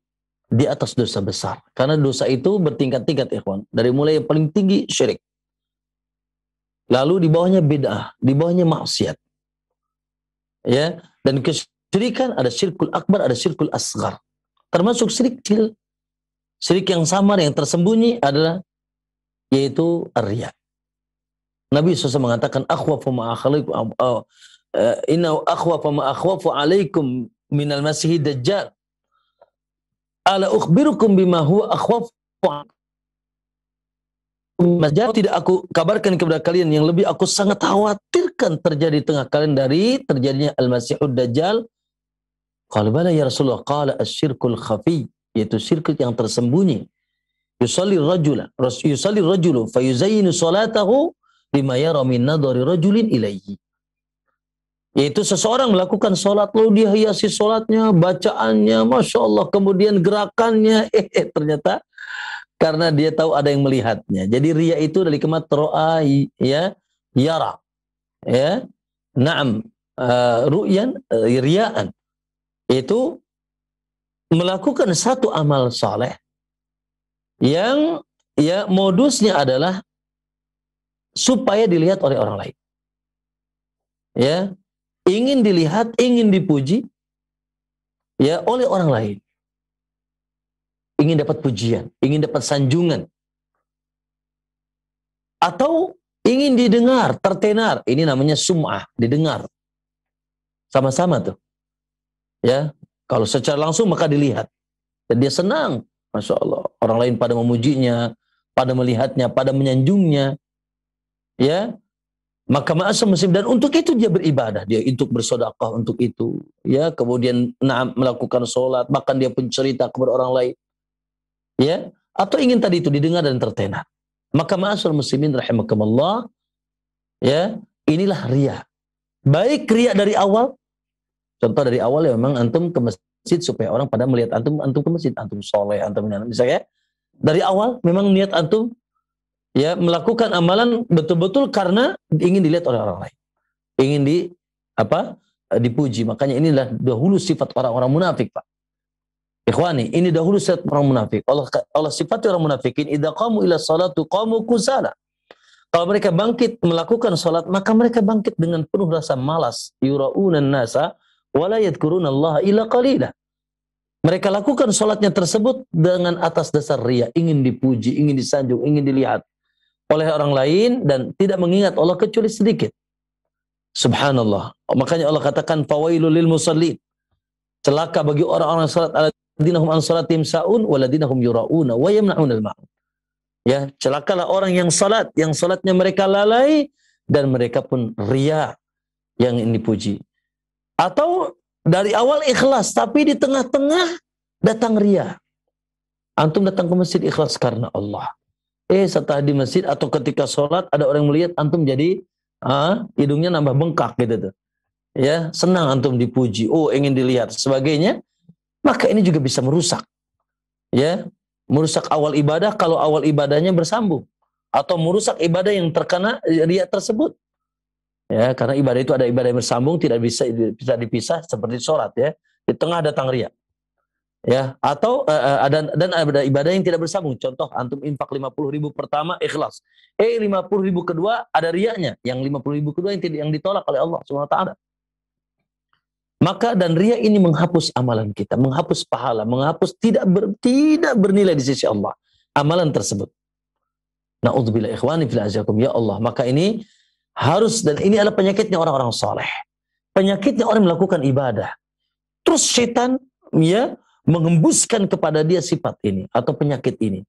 A: di atas dosa besar. Karena dosa itu bertingkat-tingkat, ikhwan. Dari mulai yang paling tinggi syirik. Lalu di bawahnya bid'ah, di bawahnya maksiat. Ya, dan kesyirikan ada syirkul akbar, ada syirkul asghar. Termasuk syirik kecil. Syirik yang samar, yang tersembunyi adalah yaitu ar-riya. Nabi SAW mengatakan, akhwafu ma akhwafu alaikum minal masihid dajjal. Ala ukhbirukum bima huwa akhwafu. Tidak aku kabarkan kepada kalian yang lebih aku sangat khawatirkan terjadi di tengah kalian dari terjadinya al-masihud dajjal. Qala bala ya Rasulullah, qala asyirkul khafi, yaitu syirk yang tersembunyi. Yusalli rajulu fayuzayyinu salatahu lima yara min nadhari rajulin ilaihi. Yaitu seseorang melakukan sholat, lalu dia hiasi sholatnya, bacaannya, Masya Allah, kemudian gerakannya, ternyata karena dia tahu ada yang melihatnya. Jadi riya itu dari kalimat ro'a, ya, yara, ya, na'am, ru'yan, riya'an. Itu melakukan satu amal saleh yang, ya, modusnya adalah supaya dilihat oleh orang lain. Ya, ingin dilihat, ingin dipuji, ya, oleh orang lain. Ingin dapat pujian, ingin dapat sanjungan. Atau ingin didengar, tertenar. Ini namanya sum'ah, didengar. Sama-sama tuh. Ya, kalau secara langsung maka dilihat. Dan dia senang. Masya Allah. Orang lain pada memujinya, pada melihatnya, pada menyanjungnya. Ya, maka ma'asal muslim, dan untuk itu dia beribadah, dia untuk bersedekah untuk itu, ya, kemudian melakukan sholat, bahkan dia pun cerita kepada orang lain, ya, atau ingin tadi itu didengar dan tertenar. Maka ma'asal muslimin rahimakumullah, ya, inilah riya. Baik riya dari awal, contoh dari awal ya memang antum ke masjid supaya orang pada melihat antum ke masjid, antum soleh, antum misalnya dari awal memang niat antum ya melakukan amalan betul-betul karena ingin dilihat oleh orang lain, ingin dipuji. Makanya inilah dahulu sifat orang-orang munafik, Pak. Ikhwani, ini dahulu sifat orang munafik. Allah sifat orang munafikin, idza qamu ila salatu qamu kusala. Kalau mereka bangkit melakukan salat, maka mereka bangkit dengan penuh rasa malas. Yura'unan nasa wa la yadhkurunallaha illa qalila. Mereka lakukan salatnya tersebut dengan atas dasar riya, ingin dipuji, ingin disanjung, ingin dilihat oleh orang lain dan tidak mengingat Allah kecuali sedikit. Subhanallah. Makanya Allah katakan fawailul lil musallin. Celaka bagi orang-orang salat alladzina hum an salatihim sa'un walladzina hum yura'una wa yamna'unal ma'un. Ya, celakalah orang yang salatnya mereka lalai dan mereka pun riya, yang ini dipuji. Atau dari awal ikhlas tapi di tengah-tengah datang riya. Antum datang ke masjid ikhlas karena Allah. Setelah di masjid atau ketika sholat ada orang melihat antum jadi hidungnya nambah bengkak gitu tuh. Ya, senang antum dipuji, ingin dilihat sebagainya, maka ini juga bisa merusak. Ya, merusak awal ibadah kalau awal ibadahnya bersambung, atau merusak ibadah yang terkena riya tersebut. Ya, karena ibadah itu ada ibadah yang bersambung, tidak bisa dipisah seperti sholat ya. Di tengah datang riya. Ya, atau ada ibadah yang tidak bersambung. Contoh antum infak 50.000 pertama ikhlas. 50.000 kedua ada riyanya. Yang 50.000 kedua yang ditolak oleh Allah Subhanahu wa taala. Maka dan riya ini menghapus amalan kita, menghapus pahala, menghapus tidak bernilai di sisi Allah amalan tersebut. Na'udzubillah ikhwani fil azakum ya Allah. Maka ini harus, dan ini adalah penyakitnya orang-orang saleh. Penyakitnya orang melakukan ibadah. Terus setan ya mengembuskan kepada dia sifat ini atau penyakit ini.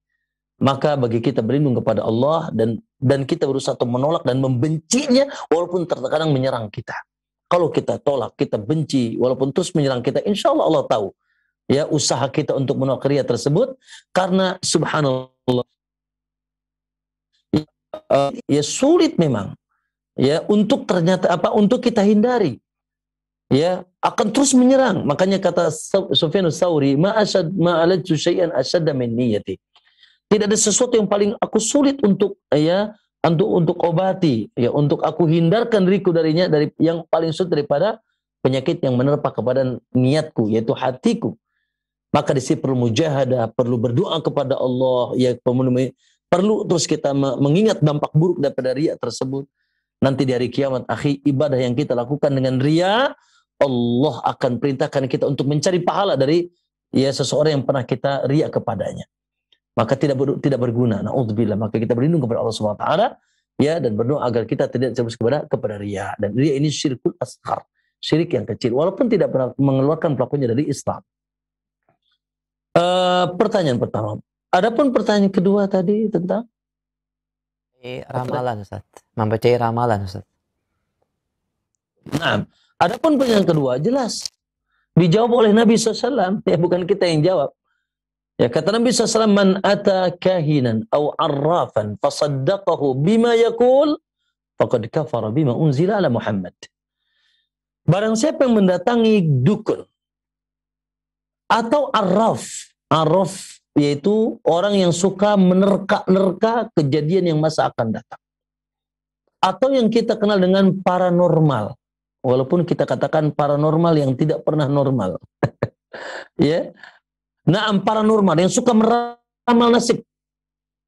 A: Maka bagi kita berlindung kepada Allah dan kita berusaha untuk menolak dan membencinya walaupun terkadang menyerang kita. Kalau kita tolak, kita benci walaupun terus menyerang kita, insya Allah Allah tahu ya usaha kita untuk menolak riya tersebut, karena subhanallah ya sulit memang ya untuk untuk kita hindari. Ya, akan terus menyerang. Makanya kata Sufyan Ats-Tsauri, ma'alajtu syai'an asyadda min niyyati. Tidak ada sesuatu yang paling aku sulit untuk obati, ya, untuk aku hindarkan diriku darinya, dari yang paling sulit daripada penyakit yang menerpa kepada niatku, yaitu hatiku. Maka di sini perlu mujahadah, perlu berdoa kepada Allah, ya, perlu terus kita mengingat dampak buruk daripada riya tersebut. Nanti di hari kiamat, ibadah yang kita lakukan dengan riya, Allah akan perintahkan kita untuk mencari pahala dari ya seseorang yang pernah kita riya kepadanya. Maka tidak berguna. Na'udzubillah. Maka kita berlindung kepada Allah Subhanahu wa taala ya, dan berdoa agar kita tidak terjebak kepada riya. Dan riya ini syirkul asghar, syirik yang kecil walaupun tidak pernah mengeluarkan pelakunya dari Islam. Pertanyaan pertama. Adapun pertanyaan kedua tadi tentang
B: ramalan, Ustaz. Membaca ramalan, Ustaz.
A: Nah, adapun pertanyaan kedua jelas dijawab oleh Nabi SAW, ya, bukan kita yang jawab. Ya, kata Nabi SAW, man ata kahinan aw arrafan fasaddaqahu bima yaqul faqad kafara bima unzila ala Muhammad. Barang siapa yang mendatangi dukun atau arraf yaitu orang yang suka menerka-nerka kejadian yang masa akan datang, atau yang kita kenal dengan paranormal, walaupun kita katakan paranormal yang tidak pernah normal. Ya. Nah, paranormal yang suka meramal nasib.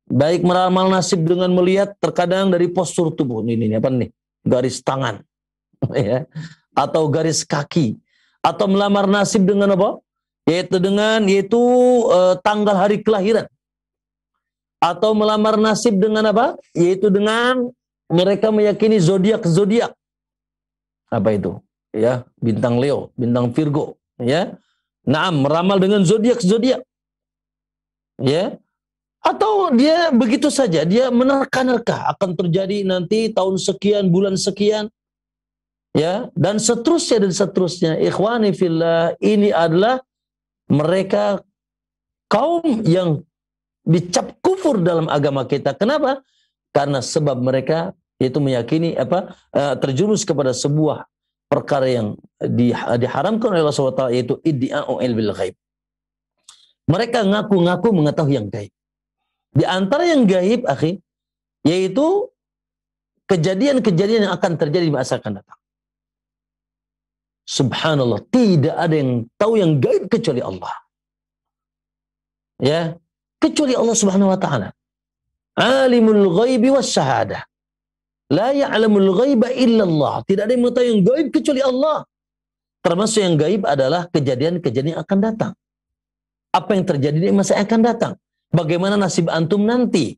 A: Baik meramal nasib dengan melihat terkadang dari postur tubuh. Ini apa nih? Garis tangan. Ya. Atau garis kaki. Atau melamar nasib dengan apa? Yaitu tanggal hari kelahiran. Atau melamar nasib dengan apa? Yaitu dengan mereka meyakini zodiak. Apa itu? Ya, bintang Leo, bintang Virgo, ya. Naam, meramal dengan zodiak. Ya. Atau dia begitu saja, dia menerka-nerka akan terjadi nanti tahun sekian, bulan sekian, ya, dan seterusnya. Ikhwani fillah, ini adalah mereka kaum yang dicap kufur dalam agama kita. Kenapa? Karena sebab mereka yaitu meyakini terjerumus kepada sebuah perkara yang diharamkan oleh Allah SWT, yaitu iddi'a'u ilmil ghaib. Mereka ngaku-ngaku mengetahui yang gaib. Di antara yang gaib, akhi, yaitu kejadian-kejadian yang akan terjadi di masa akan datang. Subhanallah, tidak ada yang tahu yang gaib kecuali Allah. Ya, kecuali Allah Subhanahu wa taala. Alimul ghaibi was syahadah. La ya'lamul ghaiba illallah. Tidak ada yang mengetahui yang gaib kecuali Allah. Termasuk yang gaib adalah kejadian-kejadian yang akan datang. Apa yang terjadi di masa yang akan datang? Bagaimana nasib antum nanti?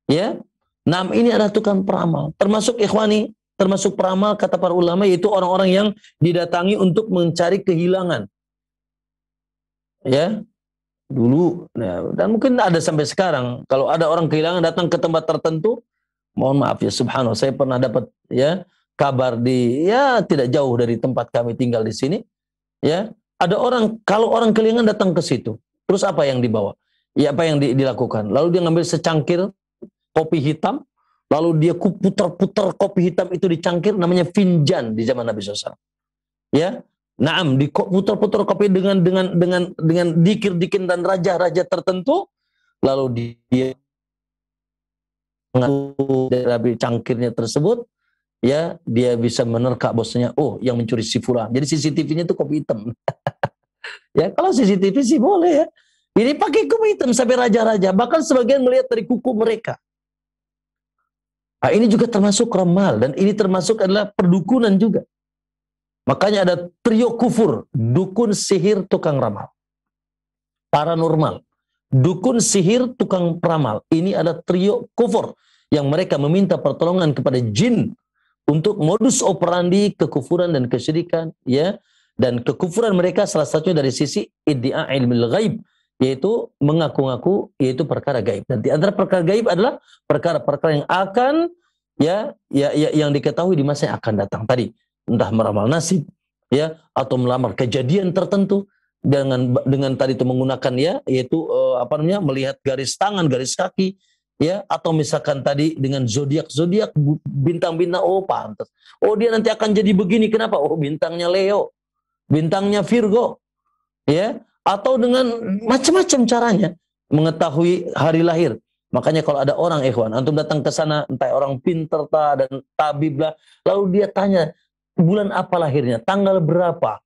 A: Ya. Nah, ini adalah tukang peramal. Termasuk ikhwani, termasuk peramal kata para ulama, yaitu orang-orang yang didatangi untuk mencari kehilangan. Ya. Dulu, dan mungkin ada sampai sekarang. Kalau ada orang kehilangan datang ke tempat tertentu, mohon maaf ya, subhanallah, saya pernah dapat ya kabar tidak jauh dari tempat kami tinggal di sini. Ya, ada orang, kalau orang kehilangan datang ke situ, terus apa yang dibawa? Ya, apa yang dilakukan? Lalu dia ngambil secangkir kopi hitam, lalu dia putar-putar kopi hitam itu dicangkir, namanya finjan di zaman Nabi SAW. Ya. Naam, diputar-putar kopi dengan dikir-dikir dan raja-raja tertentu, lalu dia mengaku dari cangkirnya tersebut, ya, dia bisa menerka bosnya, oh, yang mencuri si fulan. Jadi CCTV-nya itu kopi hitam. Ya, kalau CCTV sih boleh ya. Ini pakai kopi hitam sampai raja-raja, bahkan sebagian melihat dari kuku mereka. Nah, ini juga termasuk ramal, dan ini termasuk adalah perdukunan juga. Makanya ada trio kufur, dukun, sihir, tukang ramal. Paranormal, dukun, sihir, tukang ramal. Ini adalah trio kufur yang mereka meminta pertolongan kepada jin untuk modus operandi kekufuran dan kesyirikan, ya. Dan kekufuran mereka salah satunya dari sisi iddia' ilmil ghaib, yaitu mengaku-ngaku yaitu perkara gaib. Dan di antara perkara gaib adalah perkara-perkara yang akan yang diketahui di masa yang akan datang tadi. Entah meramal nasib, ya, atau melamar kejadian tertentu dengan tadi itu menggunakan yaitu melihat garis tangan, garis kaki, ya, atau misalkan tadi dengan zodiak bintang-bintang, oh pantas, oh dia nanti akan jadi begini, kenapa? Oh bintangnya Leo, bintangnya Virgo, ya, atau dengan macam-macam caranya mengetahui hari lahir. Makanya kalau ada orang, ikhwan, antum datang ke sana, entah orang pinter dan tabib lah, lalu dia tanya bulan apa lahirnya, tanggal berapa,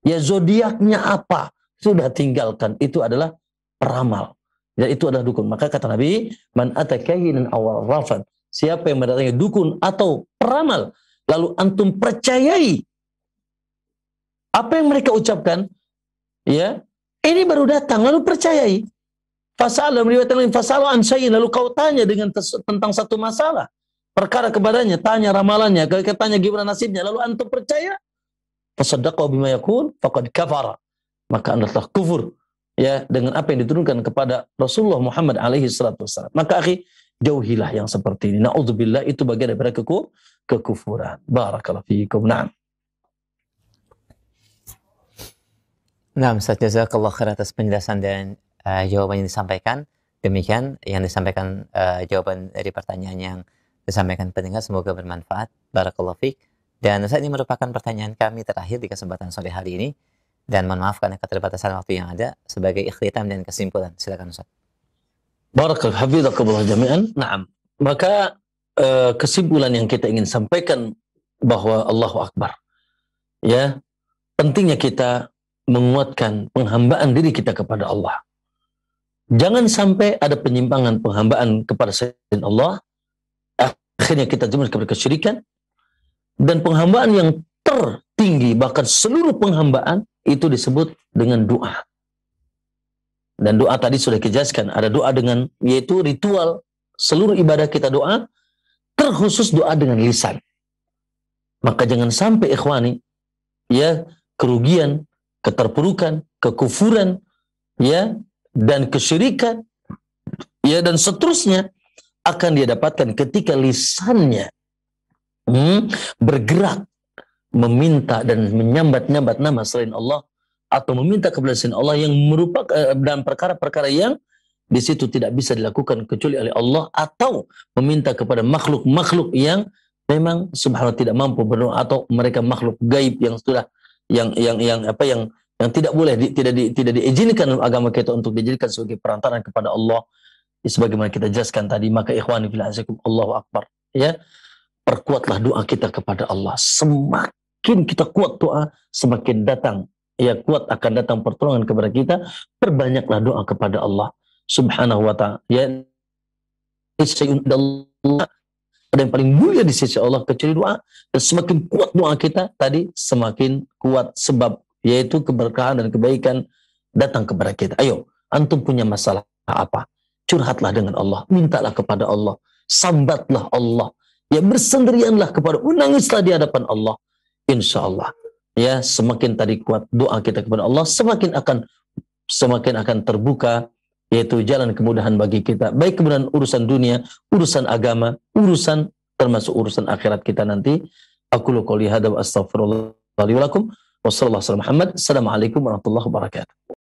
A: ya zodiaknya apa, sudah tinggalkan, itu adalah peramal, dan itu adalah dukun. Maka kata Nabi, man atakayinan awal rafan, siapa yang mendatangi dukun atau peramal lalu antum percayai apa yang mereka ucapkan, ya, ini baru datang lalu percayai. Fasal meriwayatkan fasal an syai'in, lalu kau tanya tentang satu masalah, perkara kepadanya, tanya ramalannya, tanya gimana nasibnya, lalu antum percaya, fasaddaqa bima yaqul faqad kafara, maka anda telah kufur, ya, dengan apa yang diturunkan kepada Rasulullah Muhammad alaihi salatu wasallam. Maka akhi, jauhilah yang seperti ini. Na'udzubillah, itu bagian daripada kekufuran. Barakallahu fiikum. Na'am.
B: Nah, Ustaz, jazakallah khair atas penjelasan dan jawaban yang disampaikan. Demikian yang disampaikan jawaban dari pertanyaan yang disampaikan pendengar, semoga bermanfaat. Barakallahu fiik. Dan Ustaz, ini merupakan pertanyaan kami terakhir di kesempatan sore hari ini, dan mohon maaf karena keterbatasan waktu yang ada, sebagai ikhtitam dan kesimpulan. Silakan Ustaz.
A: Barakallahu hafizakumullah jami'an. Naam. Maka kesimpulan yang kita ingin sampaikan bahwa Allahu Akbar, ya, pentingnya kita menguatkan penghambaan diri kita kepada Allah. Jangan sampai ada penyimpangan penghambaan kepada selain Allah, akhirnya kita jatuh kepada kesyirikan. Dan penghambaan yang tertinggi, bahkan seluruh penghambaan, itu disebut dengan doa. Dan doa tadi sudah dijelaskan, ada doa dengan, yaitu ritual, seluruh ibadah kita doa, terkhusus doa dengan lisan. Maka jangan sampai ikhwani, ya, kerugian, keterpurukan, kekufuran, ya, dan kesyirikan, ya, dan seterusnya akan dia dapatkan ketika lisannya bergerak meminta dan menyambat-nyambat nama selain Allah, atau meminta kepada selain Allah yang merupakan dalam perkara-perkara yang di situ tidak bisa dilakukan kecuali oleh Allah, atau meminta kepada makhluk-makhluk yang memang subhanallah tidak mampu berdoa, atau mereka makhluk gaib yang sudah yang tidak boleh tidak diizinkan dalam agama kita untuk dijadikan sebagai perantara kepada Allah, sebagaimana kita jelaskan tadi. Maka ikhwani fillah azakum, Allahu akbar, ya, perkuatlah doa kita kepada Allah. Semakin kita kuat doa, semakin datang, ya, kuat akan datang pertolongan kepada kita. Perbanyaklah doa kepada Allah subhanahu wa ta'ala, ya. Ada yang paling mulia di sisi Allah kecuali doa, dan semakin kuat doa kita tadi, semakin kuat sebab, yaitu keberkahan dan kebaikan datang kepada kita. Ayo, antum punya masalah apa? Curhatlah dengan Allah, mintalah kepada Allah, sambatlah Allah, ya, bersendirianlah kepada, menangislah di hadapan Allah. Insya Allah, ya, semakin tadi kuat doa kita kepada Allah, semakin akan terbuka, yaitu jalan kemudahan bagi kita, baik kemudahan urusan dunia, urusan agama, urusan termasuk urusan akhirat kita nanti. Aqulu qouli hadza wa astaghfirullah li wa lakum wa sallallahu alaihi wa sallam. Assalamualaikum warahmatullahi wabarakatuh.